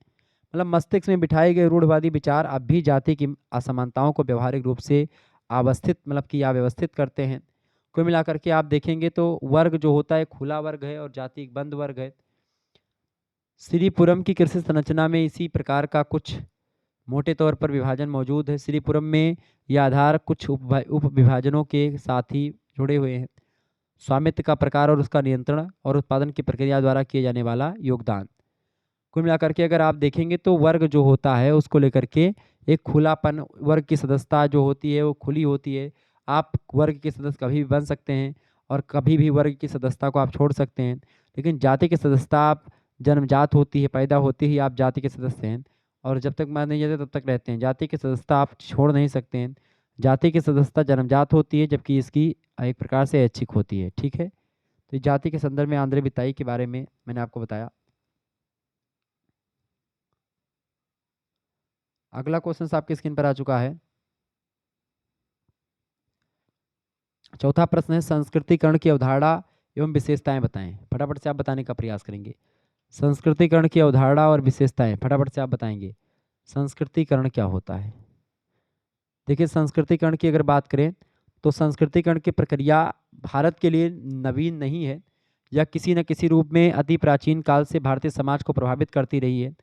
मतलब मस्तिष्क में बिठाए गए रूढ़वादी विचार अब भी जाति की असमानताओं को व्यवहारिक रूप से अवस्थित मतलब कि अव्यवस्थित करते हैं। कुल मिलाकर के आप देखेंगे तो वर्ग जो होता है खुला वर्ग है और जाति एक बंद वर्ग है। श्रीपुरम की कृषि संरचना में इसी प्रकार का कुछ मोटे तौर पर विभाजन मौजूद है। श्रीपुरम में यह आधार कुछ उप विभाजनों के साथ ही जुड़े हुए हैं। स्वामित्व का प्रकार और उसका नियंत्रण और उत्पादन की प्रक्रिया द्वारा किए जाने वाला योगदान। कुल मिलाकर के अगर आप देखेंगे तो वर्ग जो होता है उसको लेकर के एक खुलापन, वर्ग की सदस्यता जो होती है वो खुली होती है। आप वर्ग के सदस्य कभी भी बन सकते हैं और कभी भी वर्ग की सदस्यता को आप छोड़ सकते हैं। लेकिन जाति की सदस्यता आप जन्मजात होती है, पैदा होती ही आप जाति के सदस्य हैं और जब तक मार नहीं जाते तब तक रहते हैं। जाति की सदस्यता आप छोड़ नहीं सकते हैं। जाति की सदस्यता जन्मजात होती है जबकि इसकी एक प्रकार से ऐच्छिक होती है। ठीक है, तो जाति के संदर्भ में आंद्रे बिताई के बारे में मैंने आपको बताया। अगला क्वेश्चन आपकी स्क्रीन पर आ चुका है। चौथा प्रश्न है संस्कृतिकरण की अवधारणा एवं विशेषताएं बताएं। फटाफट से आप बताने का प्रयास करेंगे। संस्कृतिकरण की अवधारणा और विशेषताएं फटाफट से आप बताएंगे। संस्कृतिकरण क्या होता है? देखिए, संस्कृतिकरण की अगर बात करें तो संस्कृतिकरण की प्रक्रिया भारत के लिए नवीन नहीं है। यह किसी न किसी रूप में अति प्राचीन काल से भारतीय समाज को प्रभावित करती रही है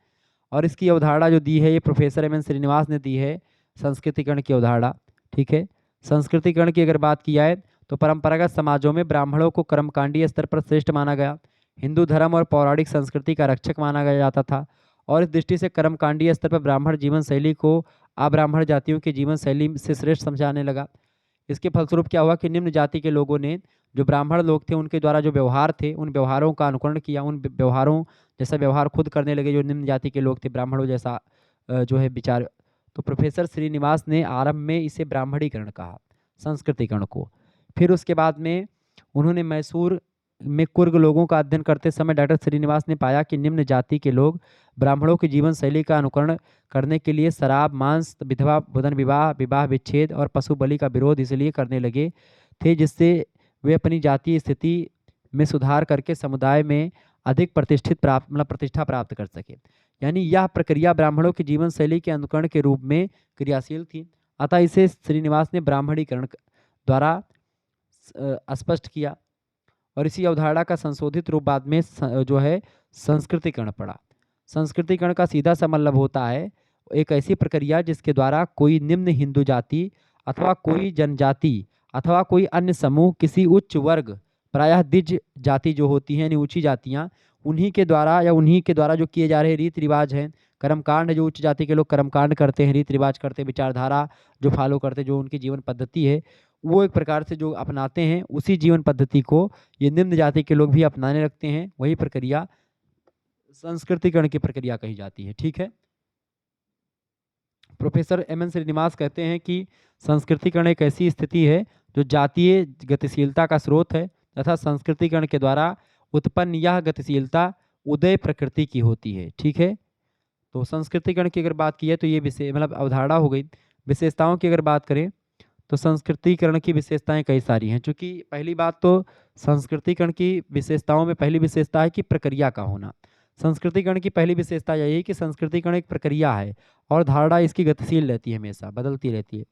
और इसकी अवधारणा जो दी है ये प्रोफेसर एम एन श्रीनिवास ने दी है, संस्कृतिकरण की अवधारणा। ठीक है, संस्कृतिकरण की अगर बात की जाए तो परंपरागत समाजों में ब्राह्मणों को कर्मकांडीय स्तर पर श्रेष्ठ माना गया, हिंदू धर्म और पौराणिक संस्कृति का रक्षक माना गया जाता था और इस दृष्टि से कर्मकांडीय स्तर पर ब्राह्मण जीवन शैली को अब्राह्मण जातियों की जीवन शैली से श्रेष्ठ समझाने लगा। इसके फलस्वरूप क्या हुआ कि निम्न जाति के लोगों ने, जो ब्राह्मण लोग थे, उनके द्वारा जो व्यवहार थे उन व्यवहारों का अनुकरण किया, उन व्यवहारों जैसा व्यवहार खुद करने लगे जो निम्न जाति के लोग थे, ब्राह्मणों जैसा जो है विचार। तो प्रोफेसर श्रीनिवास ने आरंभ में इसे ब्राह्मणीकरण कहा, संस्कृतिकरण को। फिर उसके बाद में उन्होंने मैसूर में कुर्ग लोगों का अध्ययन करते समय डॉक्टर श्रीनिवास ने पाया कि निम्न जाति के लोग ब्राह्मणों की जीवन शैली का अनुकरण करने के लिए शराब, मांस, विधवा बुधन विवाह, विवाह विच्छेद और पशु बलि का विरोध इसलिए करने लगे थे जिससे वे अपनी जातीय स्थिति में सुधार करके समुदाय में अधिक प्रतिष्ठा प्राप्त कर सके। यानी यह प्रक्रिया ब्राह्मणों की जीवन शैली के अनुकरण के रूप में क्रियाशील थी। अतः इसे श्रीनिवास ने ब्राह्मणीकरण द्वारा स्पष्ट किया और इसी अवधारणा का संशोधित रूप बाद में जो है संस्कृतिकरण पड़ा। संस्कृतिकरण का सीधा सा मतलब होता है एक ऐसी प्रक्रिया जिसके द्वारा कोई निम्न हिंदू जाति अथवा कोई जनजाति अथवा कोई अन्य समूह किसी उच्च वर्ग, प्रायः द्विज जाति जो होती हैं, यानी ऊंची जातियां, उन्हीं के द्वारा जो किए जा रहे रीति रिवाज हैं, कर्मकांड, जो उच्च जाति के लोग कर्मकांड करते हैं, रीति रिवाज करते हैं, विचारधारा जो फॉलो करते हैं, जो उनकी जीवन पद्धति है वो एक प्रकार से जो अपनाते हैं, उसी जीवन पद्धति को ये निम्न जाति के लोग भी अपनाने लगते हैं। वही प्रक्रिया संस्कृतिकरण की प्रक्रिया कही जाती है। ठीक है, प्रोफेसर एम एन श्रीनिवास कहते हैं कि संस्कृतिकरण एक ऐसी स्थिति है जो जातीय गतिशीलता का स्रोत है तथा संस्कृतिकरण के द्वारा उत्पन्न यह गतिशीलता उदय प्रकृति की होती है। ठीक है, तो संस्कृतिकरण की अगर बात की है तो ये विशेष अवधारणा हो गई। विशेषताओं की अगर बात करें तो संस्कृतिकरण की विशेषताएं कई सारी हैं। चूंकि पहली बात तो संस्कृतिकरण की विशेषताओं में पहली विशेषता है कि प्रक्रिया का होना। संस्कृतिकरण की पहली विशेषता यही है कि संस्कृतिकरण एक प्रक्रिया है और धारणा इसकी गतिशील रहती है, हमेशा बदलती रहती है।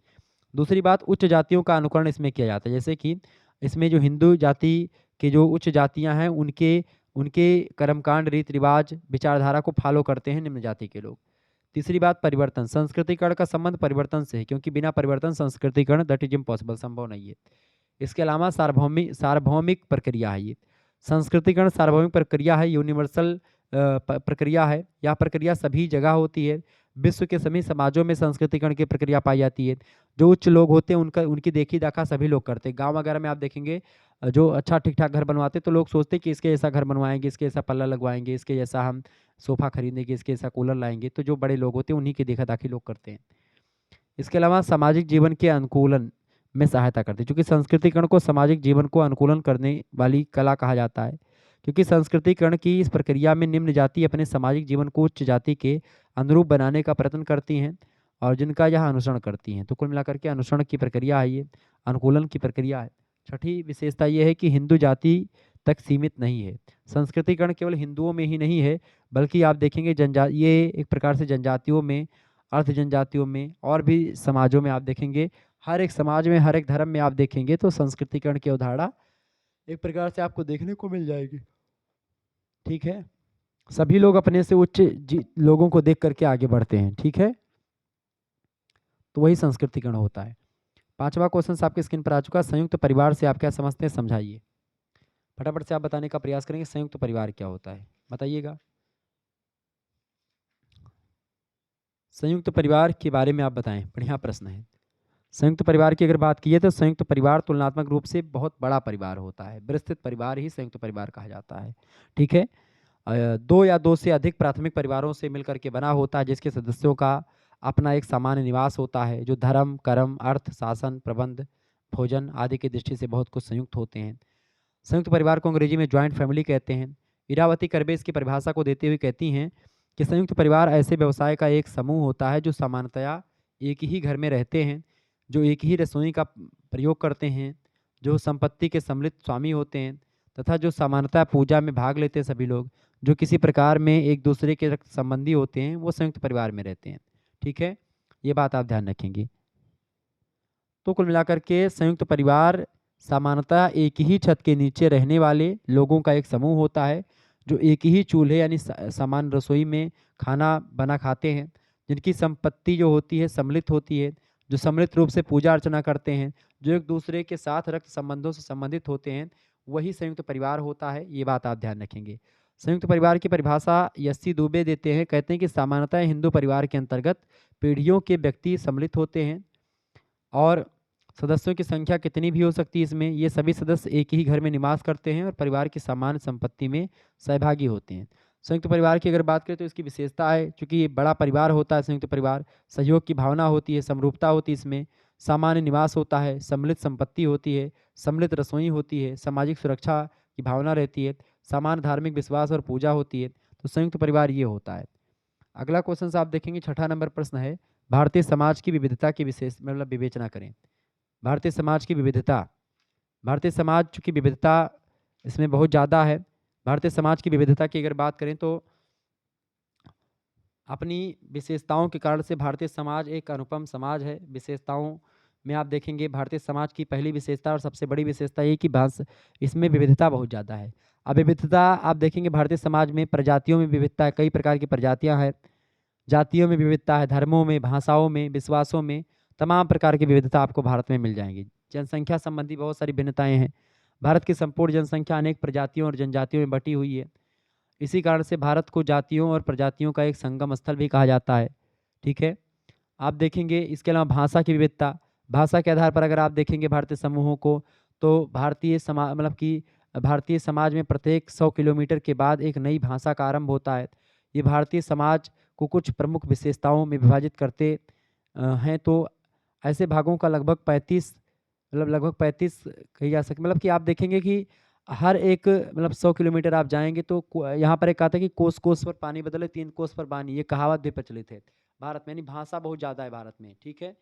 दूसरी बात, उच्च जातियों का अनुकरण इसमें किया जाता है, जैसे कि इसमें जो हिंदू जाति के जो उच्च जातियां हैं उनके उनके कर्मकांड, रीति रिवाज, विचारधारा को फॉलो करते हैं निम्न जाति के लोग। तीसरी बात, परिवर्तन। संस्कृतिकरण का संबंध परिवर्तन से है क्योंकि बिना परिवर्तन संस्कृतिकरण दैट इज इम्पॉसिबल, संभव नहीं है। इसके अलावा सार्वभौमिक प्रक्रिया है। ये संस्कृतिकरण सार्वभौमिक प्रक्रिया है, यूनिवर्सल प्रक्रिया है। यह प्रक्रिया सभी जगह होती है। विश्व के सभी समाजों में संस्कृतिकरण की प्रक्रिया पाई जाती है। जो उच्च लोग होते हैं उनकी देखी दाखा सभी लोग करते हैं। गाँव वगैरह में आप देखेंगे जो अच्छा ठीक ठाक घर बनवाते तो लोग सोचते कि इसके जैसा घर बनवाएंगे, इसके जैसा पल्ला लगवाएंगे, इसके जैसा हम सोफा खरीदेंगे, इसके जैसा कूलर लाएंगे। तो जो बड़े लोग होते हैं उन्हीं की देखा दाखी लोग करते हैं। इसके अलावा सामाजिक जीवन के अनुकूलन में सहायता करते हैं, क्योंकि संस्कृतिकरण को सामाजिक जीवन को अनुकूलन करने वाली कला कहा जाता है। क्योंकि संस्कृतिकरण की इस प्रक्रिया में निम्न जाति अपने सामाजिक जीवन को उच्च जाति के अनुरूप बनाने का प्रयत्न करती हैं और जिनका यह अनुसरण करती हैं। तो कुल मिलाकर के अनुसरण की प्रक्रिया है, ये अनुकूलन की प्रक्रिया है। छठी विशेषता यह है कि हिंदू जाति तक सीमित नहीं है। संस्कृतिकरण केवल हिंदुओं में ही नहीं है, बल्कि आप देखेंगे ये एक प्रकार से जनजातियों में, अर्ध जनजातियों में और भी समाजों में आप देखेंगे हर एक समाज में, हर एक धर्म में आप देखेंगे तो संस्कृतिकरण की अवधारणा एक प्रकार से आपको देखने को मिल जाएगी। ठीक है, सभी लोग अपने से उच्च लोगों को देख करके आगे बढ़ते हैं। ठीक है, तो वही संस्कृतिकरण होता है। पांचवा क्वेश्चन आपके स्क्रीन पर आ चुका है, संयुक्त परिवार से आप क्या समझते हैं, समझाइए। फटाफट से आप बताने का प्रयास करेंगे संयुक्त परिवार क्या होता है, बताइएगा। संयुक्त परिवार के बारे में आप बताएं, बढ़िया प्रश्न है। संयुक्त परिवार की अगर बात की है तो संयुक्त परिवार तुलनात्मक रूप से बहुत बड़ा परिवार होता है। विस्तृत परिवार ही संयुक्त परिवार कहा जाता है। ठीक है, दो या दो से अधिक प्राथमिक परिवारों से मिलकर के बना होता है, जिसके सदस्यों का अपना एक सामान्य निवास होता है, जो धर्म, कर्म, अर्थ, शासन, प्रबंध, भोजन आदि की दृष्टि से बहुत कुछ संयुक्त होते हैं। संयुक्त परिवार को अंग्रेजी में ज्वाइंट फैमिली कहते हैं। इरावती करबे इसकी परिभाषा को देते हुए कहती हैं कि संयुक्त परिवार ऐसे व्यवसाय का एक समूह होता है जो सामान्यतया एक ही घर में रहते हैं, जो एक ही रसोई का प्रयोग करते हैं, जो संपत्ति के सम्मिलित स्वामी होते हैं, तथा जो सामान्यतः पूजा में भाग लेते हैं सभी लोग, जो किसी प्रकार में एक दूसरे के रक्त संबंधी होते हैं, वो संयुक्त परिवार में रहते हैं। ठीक है, ये बात आप ध्यान रखेंगे। तो कुल मिलाकर के संयुक्त परिवार सामान्यतः एक ही छत के नीचे रहने वाले लोगों का एक समूह होता है, जो एक ही चूल्हे यानी समान रसोई में खाना बना खाते हैं, जिनकी संपत्ति जो होती है सम्मिलित होती है, जो सम्मिलित रूप से पूजा अर्चना करते हैं, जो एक दूसरे के साथ रक्त संबंधों से संबंधित होते हैं, वही संयुक्त परिवार होता है। ये बात आप ध्यान रखेंगे। संयुक्त परिवार की परिभाषा यस्सी दुबे देते हैं, कहते हैं कि सामान्यतः हिंदू परिवार के अंतर्गत पीढ़ियों के व्यक्ति सम्मिलित होते हैं और सदस्यों की संख्या कितनी भी हो सकती है इसमें, ये सभी सदस्य एक ही घर में निवास करते हैं और परिवार की सामान्य संपत्ति में सहभागी होते हैं। संयुक्त परिवार की अगर बात करें तो इसकी विशेषता है, चूंकि ये बड़ा परिवार होता है संयुक्त परिवार, सहयोग की भावना होती है, समरूपता होती है इसमें, सामान्य निवास होता है, सम्मिलित संपत्ति होती है, सम्मिलित रसोई होती है, सामाजिक सुरक्षा की भावना रहती है, सामान्य धार्मिक विश्वास और पूजा होती है। तो संयुक्त परिवार ये होता है। अगला क्वेश्चन आप देखेंगे, छठा नंबर प्रश्न है, भारतीय समाज की विविधता की विशेष मतलब विवेचना करें। भारतीय समाज की विविधता, भारतीय समाज की विविधता इसमें बहुत ज़्यादा है। भारतीय समाज की विविधता की अगर बात करें तो अपनी विशेषताओं के कारण से भारतीय समाज एक अनुपम समाज है। विशेषताओं में आप देखेंगे भारतीय समाज की पहली विशेषता और सबसे बड़ी विशेषता ये कि इसमें विविधता बहुत ज़्यादा है। अब विविधता आप देखेंगे भारतीय समाज में प्रजातियों में विविधता है, कई प्रकार की प्रजातियाँ हैं, जातियों में विविधता है, धर्मों में, भाषाओं में, विश्वासों में, तमाम प्रकार की विविधता आपको भारत में मिल जाएंगी। जनसंख्या संबंधी बहुत सारी भिन्नताएं हैं। भारत की संपूर्ण जनसंख्या अनेक प्रजातियों और जनजातियों में बटी हुई है। इसी कारण से भारत को जातियों और प्रजातियों का एक संगम स्थल भी कहा जाता है। ठीक है, आप देखेंगे इसके अलावा भाषा की विविधता, भाषा के आधार पर अगर आप देखेंगे भारतीय समूहों को तो भारतीय समाज मतलब कि भारतीय समाज में प्रत्येक 100 किलोमीटर के बाद एक नई भाषा का आरंभ होता है। ये भारतीय समाज को कुछ प्रमुख विशेषताओं में विभाजित करते हैं। तो ऐसे भागों का लगभग 35 कही जा सकती, मतलब कि आप देखेंगे कि हर एक मतलब 100 किलोमीटर आप जाएंगे तो यहाँ पर एक कहा था कि कोस कोस पर पानी बदले 3 कोस पर पानी, ये कहावत भी प्रचलित है भारत में, यानी भाषा बहुत ज़्यादा है भारत में। ठीक है,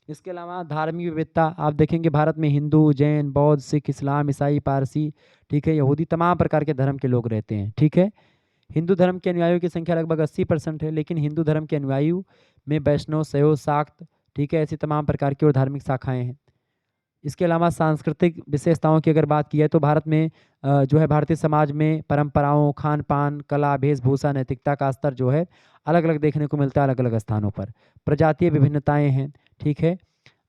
इसके अलावा धार्मिक विविधता आप देखेंगे भारत में हिंदू, जैन, बौद्ध, सिख, इस्लाम, ईसाई, पारसी, ठीक है, यहूदी, तमाम प्रकार के धर्म के लोग रहते हैं। ठीक है, हिंदू धर्म के अनुयायियों की संख्या लगभग 80% है, लेकिन हिंदू धर्म के अनुयायियों में वैष्णव, शैव, शाक्त, ठीक है, ऐसी तमाम प्रकार की और धार्मिक शाखाएं हैं। इसके अलावा सांस्कृतिक विशेषताओं की अगर बात की है तो भारत में जो है भारतीय समाज में परंपराओं, खान पान, कला, वेशभूषा, नैतिकता का स्तर जो है अलग अलग देखने को मिलता है अलग अलग स्थानों पर। प्रजातीय विभिन्नताएं हैं। ठीक है,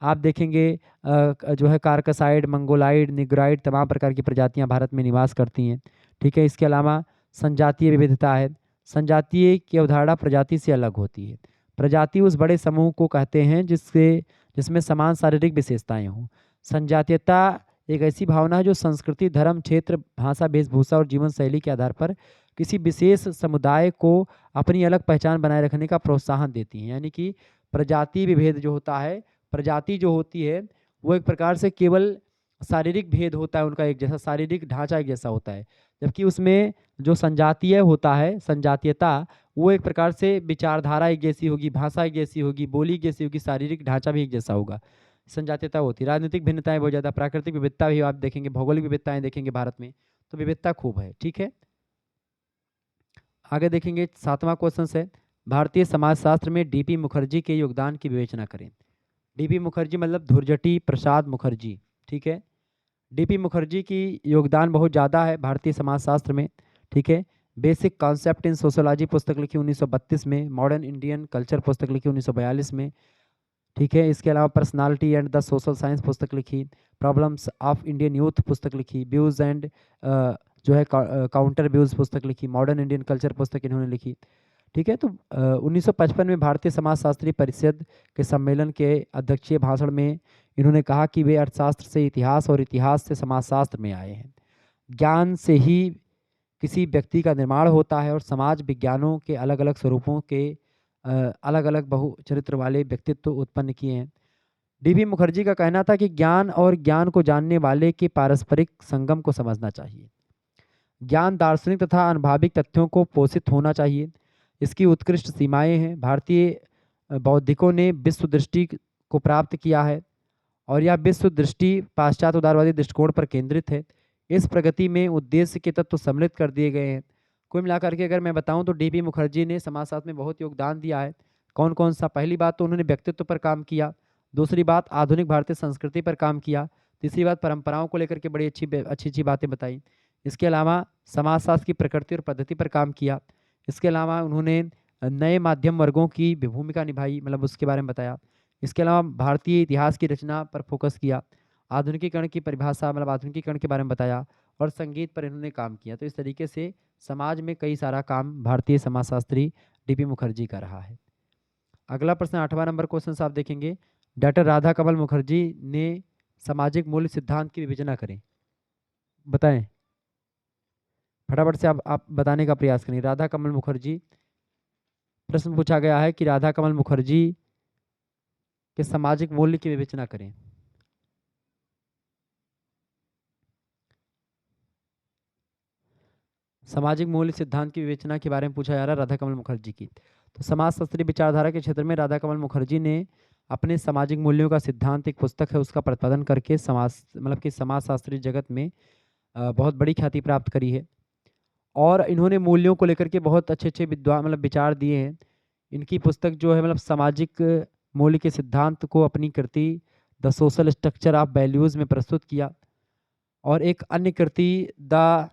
आप देखेंगे जो है कार्कसाइड, मंगोलाइड, निग्राइड, तमाम प्रकार की प्रजातियां भारत में निवास करती हैं। ठीक है, इसके अलावा संजातीय विविधता है। संजातीय की अवधारणा प्रजाति से अलग होती है। प्रजाति उस बड़े समूह को कहते हैं जिसमें समान शारीरिक विशेषताएं हों। संजातीयता एक ऐसी भावना है जो संस्कृति, धर्म, क्षेत्र, भाषा, वेशभूषा और जीवन शैली के आधार पर किसी विशेष समुदाय को अपनी अलग पहचान बनाए रखने का प्रोत्साहन देती है। यानी कि प्रजाति विभेद जो होता है, प्रजाति जो होती है वो एक प्रकार से केवल शारीरिक भेद होता है, उनका एक जैसा शारीरिक ढांचा एक जैसा होता है, जबकि उसमें जो संजातीय होता है, संजातीयता, वो एक प्रकार से विचारधारा एक जैसी होगी, भाषा एक जैसी होगी, बोली एक जैसी होगी, शारीरिक ढांचा भी एक जैसा होगा। संजातीयता होती है। राजनीतिक भिन्नताएं बहुत ज़्यादा, प्राकृतिक विविधता भी आप देखेंगे, भौगोलिक विविधताएं देखेंगे भारत में, तो विविधता खूब है। ठीक है, आगे देखेंगे 7वां क्वेश्चन है, भारतीय समाजशास्त्र में डीपी मुखर्जी के योगदान की विवेचना करें। डीपी मुखर्जी मतलब धुरजटी प्रसाद मुखर्जी, ठीक है। डीपी मुखर्जी की योगदान बहुत ज़्यादा है भारतीय समाजशास्त्र में, ठीक है। बेसिक कॉन्सेप्ट इन सोशोलॉजी पुस्तक लिखी 1932 में, मॉडर्न इंडियन कल्चर पुस्तक लिखी 1942 में, ठीक है। इसके अलावा personality and the social science पुस्तक लिखी, प्रॉब्लम्स ऑफ इंडियन यूथ पुस्तक लिखी, व्यूज़ एंड जो है काउंटर व्यूज़ पुस्तक लिखी, मॉडर्न इंडियन कल्चर पुस्तक इन्होंने लिखी, ठीक है। तो 1955 में भारतीय समाजशास्त्री परिषद के सम्मेलन के अध्यक्षीय भाषण में इन्होंने कहा कि वे अर्थशास्त्र से इतिहास और इतिहास से समाजशास्त्र में आए हैं। ज्ञान से ही किसी व्यक्ति का निर्माण होता है और समाज विज्ञानों के अलग अलग स्वरूपों के अलग अलग बहुचरित्र वाले व्यक्तित्व उत्पन्न किए हैं। डीबी मुखर्जी का कहना था कि ज्ञान और ज्ञान को जानने वाले के पारस्परिक संगम को समझना चाहिए। ज्ञान दार्शनिक तथा अनुभविक तथ्यों को पोषित होना चाहिए। इसकी उत्कृष्ट सीमाएं हैं। भारतीय बौद्धिकों ने विश्व दृष्टि को प्राप्त किया है और यह विश्व दृष्टि पाश्चात्य उदारवादी दृष्टिकोण पर केंद्रित है। इस प्रगति में उद्देश्य के तत्व सम्मिलित कर दिए गए हैं। कुल मिलाकर के अगर मैं बताऊं तो डीबी मुखर्जी ने समाजशास्त्र में बहुत योगदान दिया है। कौन कौन सा? पहली बात तो उन्होंने व्यक्तित्व पर काम किया, दूसरी बात आधुनिक भारतीय संस्कृति पर काम किया, तीसरी बात परंपराओं को लेकर के बड़ी अच्छी अच्छी अच्छी बातें बताई। इसके अलावा समाजशास्त्र की प्रकृति और पद्धति पर काम किया। इसके अलावा उन्होंने नए माध्यम वर्गों की भूमिका निभाई, मतलब उसके बारे में बताया। इसके अलावा भारतीय इतिहास की रचना पर फोकस किया, आधुनिकीकरण की परिभाषा मतलब आधुनिकीकरण के बारे में बताया और संगीत पर इन्होंने काम किया। तो इस तरीके से समाज में कई सारा काम भारतीय समाजशास्त्री डीपी मुखर्जी का रहा है। अगला प्रश्न 8वां नंबर क्वेश्चन आप देखेंगे, डॉक्टर राधा कमल मुखर्जी ने सामाजिक मूल्य सिद्धांत की विवेचना करें। बताएं फटाफट से, आप बताने का प्रयास करें। राधा कमल मुखर्जी, प्रश्न पूछा गया है कि राधा कमल मुखर्जी के सामाजिक मूल्य की विवेचना करें। सामाजिक मूल्य सिद्धांत की विवेचना के बारे में पूछा जा रहा है राधा कमल मुखर्जी की। तो समाजशास्त्री विचारधारा के क्षेत्र में राधा कमल मुखर्जी ने अपने सामाजिक मूल्यों का सिद्धांत, एक पुस्तक है, उसका प्रतिपादन करके समाज मतलब कि समाजशास्त्री जगत में बहुत बड़ी ख्याति प्राप्त करी है। और इन्होंने मूल्यों को लेकर के बहुत अच्छे अच्छे विद्वान मतलब विचार दिए हैं। इनकी पुस्तक जो है मतलब सामाजिक मूल्य के सिद्धांत को अपनी कृति the social structure of values में प्रस्तुत किया। और एक अन्य कृति द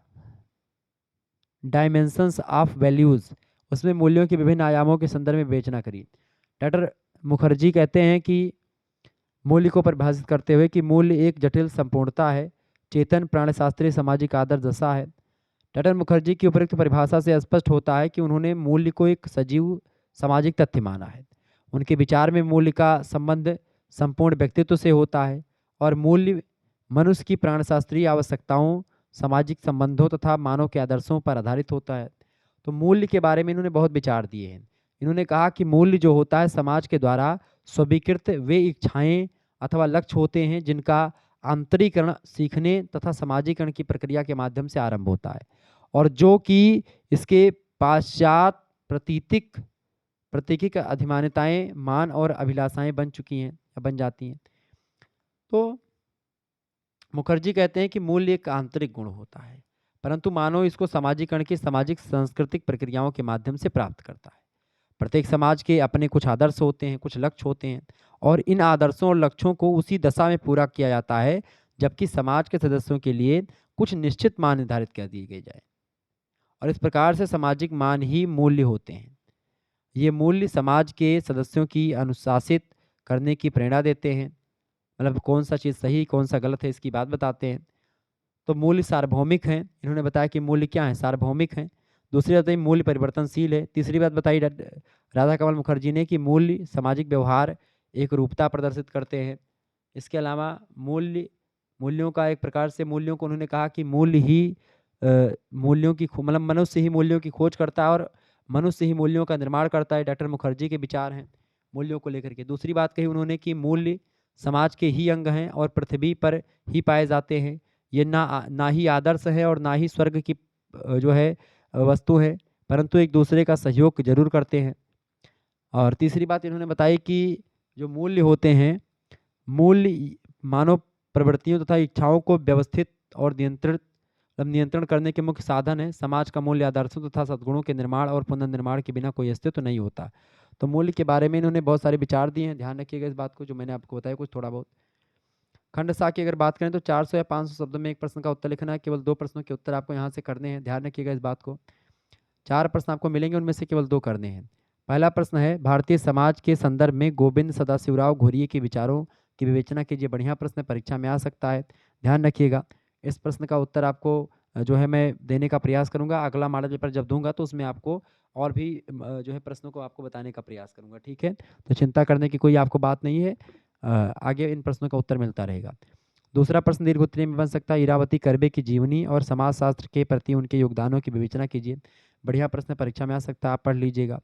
डायमेंशंस ऑफ वैल्यूज़, उसमें मूल्यों के विभिन्न आयामों के संदर्भ में विवेचना करी। डॉक्टर मुखर्जी कहते हैं कि मूल्य को परिभाषित करते हुए कि मूल्य एक जटिल संपूर्णता है, चेतन प्राणशास्त्रीय सामाजिक आदर्श दशा है। डॉक्टर मुखर्जी की उपरोक्त परिभाषा से स्पष्ट होता है कि उन्होंने मूल्य को एक सजीव सामाजिक तथ्य माना है। उनके विचार में मूल्य का संबंध संपूर्ण व्यक्तित्व से होता है और मूल्य मनुष्य की प्राणशास्त्रीय आवश्यकताओं, सामाजिक संबंधों तथा मानव के आदर्शों पर आधारित होता है। तो मूल्य के बारे में इन्होंने बहुत विचार दिए हैं। इन्होंने कहा कि मूल्य जो होता है समाज के द्वारा स्वीकृत वे इच्छाएं अथवा लक्ष्य होते हैं जिनका आंतरिकरण सीखने तथा समाजीकरण की प्रक्रिया के माध्यम से आरंभ होता है और जो कि इसके पाश्चात प्रतीकिक अधिमान्यताएं, मान और अभिलाषाएं बन चुकी हैं या बन जाती हैं। तो मुखर्जी कहते हैं कि मूल्य एक आंतरिक गुण होता है, परंतु मानव इसको समाजीकरण की सामाजिक सांस्कृतिक प्रक्रियाओं के माध्यम से प्राप्त करता है। प्रत्येक समाज के अपने कुछ आदर्श होते हैं, कुछ लक्ष्य होते हैं और इन आदर्शों और लक्ष्यों को उसी दशा में पूरा किया जाता है जबकि समाज के सदस्यों के लिए कुछ निश्चित मान निर्धारित कर दिए गए जाए और इस प्रकार से सामाजिक मान ही मूल्य होते हैं। ये मूल्य समाज के सदस्यों की अनुशासित करने की प्रेरणा देते हैं, मतलब कौन सा चीज़ सही कौन सा गलत है इसकी बात बताते हैं। तो मूल्य सार्वभौमिक हैं, इन्होंने बताया कि मूल्य क्या है, सार्वभौमिक हैं। दूसरी बात मूल्य परिवर्तनशील है। तीसरी बात बताई राधा कमल मुखर्जी ने कि मूल्य सामाजिक व्यवहार एक रूपता प्रदर्शित करते हैं। इसके अलावा मूल्यों का एक प्रकार से मूल्यों को उन्होंने कहा कि मूल्य ही मूल्यों की मतलब मनुष्य ही मूल्यों की खोज करता है और मनुष्य ही मूल्यों का निर्माण करता है। डॉक्टर मुखर्जी के विचार हैं मूल्यों को लेकर के। दूसरी बात कही उन्होंने कि मूल्य समाज के ही अंग हैं और पृथ्वी पर ही पाए जाते हैं। ये ना ही आदर्श है और ना ही स्वर्ग की जो है वस्तु है, परंतु एक दूसरे का सहयोग जरूर करते हैं। और तीसरी बात इन्होंने बताई कि जो मूल्य होते हैं, मूल्य मानव प्रवृत्तियों तथा इच्छाओं को व्यवस्थित और नियंत्रित मतलब नियंत्रण करने के मुख्य साधन है समाज का मूल्य आदर्शों तथा सद्गुणों के निर्माण और पुनर्निर्माण के बिना कोई अस्तित्व नहीं होता। तो मूल्य के बारे में इन्होंने बहुत सारे विचार दिए हैं, ध्यान रखिएगा इस बात को, जो मैंने आपको बताया कुछ थोड़ा बहुत। खंड सा की अगर बात करें तो 400 या 500 शब्दों में एक प्रश्न का उत्तर लिखना है, केवल 2 प्रश्नों के उत्तर आपको यहाँ से करने हैं, ध्यान रखिएगा इस बात को। 4 प्रश्न आपको मिलेंगे, उनमें से केवल 2 करने हैं। पहला प्रश्न है, भारतीय समाज के संदर्भ में गोविंद सदाशिवराव घुरिये के विचारों की विवेचना कीजिए। बढ़िया प्रश्न है, परीक्षा में आ सकता है, ध्यान रखिएगा। इस प्रश्न का उत्तर आपको जो है मैं देने का प्रयास करूँगा। अगला मॉडल पेपर जब दूँगा तो उसमें आपको और भी जो है प्रश्नों को आपको बताने का प्रयास करूँगा, ठीक है? तो चिंता करने की कोई आपको बात नहीं है। आगे इन प्रश्नों का उत्तर मिलता रहेगा। दूसरा प्रश्न दीर्घ उत्तरीय में बन सकता है, इरावती कर्वे की जीवनी और समाजशास्त्र के प्रति उनके योगदानों की विवेचना कीजिए। बढ़िया प्रश्न परीक्षा में आ सकता है, आप पढ़ लीजिएगा।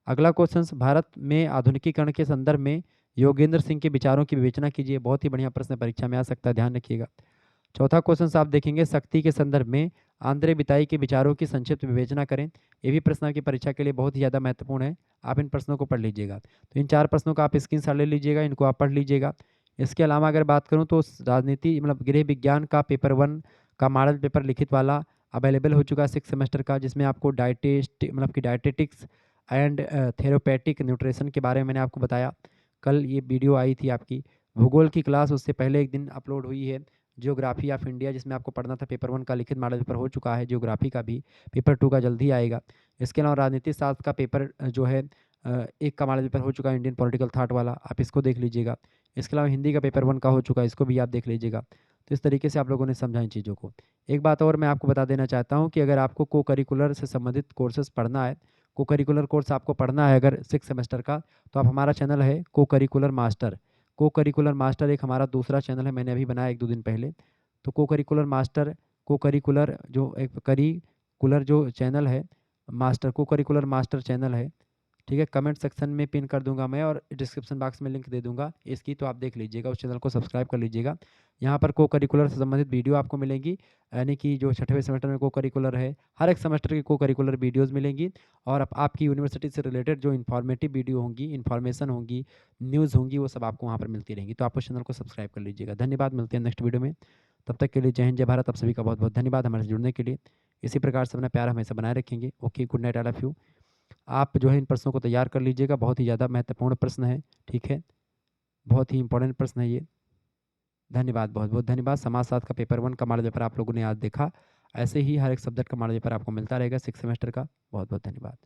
अगला क्वेश्चन, भारत में आधुनिकीकरण के संदर्भ में योगेंद्र सिंह के विचारों की विवेचना कीजिए। बहुत ही बढ़िया प्रश्न परीक्षा में आ सकता है, ध्यान रखिएगा। चौथा क्वेश्चन आप देखेंगे, शक्ति के संदर्भ में आंद्रे बिताई के विचारों की संक्षिप्त विवेचना करें। ये भी प्रश्न आपकी परीक्षा के लिए बहुत ही ज़्यादा महत्वपूर्ण है, आप इन प्रश्नों को पढ़ लीजिएगा। तो इन 4 प्रश्नों का आप स्क्रीनशॉट ले लीजिएगा, इनको आप पढ़ लीजिएगा। इसके अलावा अगर बात करूँ तो राजनीति मतलब गृह विज्ञान का पेपर 1 का मॉडल पेपर लिखित वाला अवेलेबल हो चुका है 6 सेमेस्टर का, जिसमें आपको मतलब कि डायटेटिक्स एंड थेरेपैटिक न्यूट्रिशन के बारे में मैंने आपको बताया। कल ये वीडियो आई थी आपकी। भूगोल की क्लास उससे पहले एक दिन अपलोड हुई है। जियोग्राफी ऑफ इंडिया जिसमें आपको पढ़ना था, पेपर 1 का लिखित मॉडल पेपर हो चुका है। जियोग्राफी का भी पेपर 2 का जल्दी आएगा। इसके अलावा राजनीति शास्त्र का पेपर जो है 1 का मॉडल पेपर हो चुका है, इंडियन पॉलिटिकल थॉट वाला, आप इसको देख लीजिएगा। इसके अलावा हिंदी का पेपर 1 का हो चुका है, इसको भी आप देख लीजिएगा। तो इस तरीके से आप लोगों ने समझा इन चीज़ों को। एक बात और मैं आपको बता देना चाहता हूँ कि अगर आपको को करिकुलर से संबंधित कोर्सेज पढ़ना है, को करिकुलर कोर्स आपको पढ़ना है अगर 6 सेमेस्टर का, तो आप हमारा चैनल है को करिकुलर मास्टर। को करिकुलर मास्टर एक हमारा दूसरा चैनल है, मैंने अभी बनाया 1-2 दिन पहले। तो को करिकुलर मास्टर, को करिकुलर जो एक करिकुलर जो चैनल है मास्टर, को करिकुलर मास्टर चैनल है, ठीक है? कमेंट सेक्शन में पिन कर दूंगा मैं और डिस्क्रिप्शन बॉक्स में लिंक दे दूंगा इसकी, तो आप देख लीजिएगा, उस चैनल को सब्सक्राइब कर लीजिएगा। यहाँ पर को करिकुलर से संबंधित वीडियो आपको मिलेंगी, यानी कि जो 6वें सेमेस्टर में को करिकुलर है, हर एक सेमेस्टर की को करिकुलर वीडियोज़ मिलेंगी। और आपकी यूनिवर्सिटी से रिलेटेड जो इन्फॉर्मेटिव वीडियो होंगी, इन्फॉर्मेशन होंगी, न्यूज़ होंगी, वो सब आपको वहाँ पर मिलती रहेंगी। तो आप उस चैनल को सब्सक्राइब कर लीजिएगा। धन्यवाद, मिलते हैं नेक्स्ट वीडियो में। तब तक के लिए जय हिंद, जय भारत। आप सभी का बहुत बहुत धन्यवाद हमारे से जुड़ने के लिए। इसी प्रकार से अपना प्यार हमेशा बनाए रखेंगे। Okay, good night, I love you. आप जो है इन प्रश्नों को तैयार कर लीजिएगा, बहुत ही ज़्यादा महत्वपूर्ण प्रश्न है, ठीक है? बहुत ही इंपॉर्टेंट प्रश्न है ये। धन्यवाद, बहुत बहुत धन्यवाद। समाजशास्त्र का पेपर 1 का मॉडल पेपर आप लोगों ने आज देखा। ऐसे ही हर एक सब्जेक्ट का मॉडल पेपर आपको मिलता रहेगा 6 सेमेस्टर का। बहुत बहुत धन्यवाद।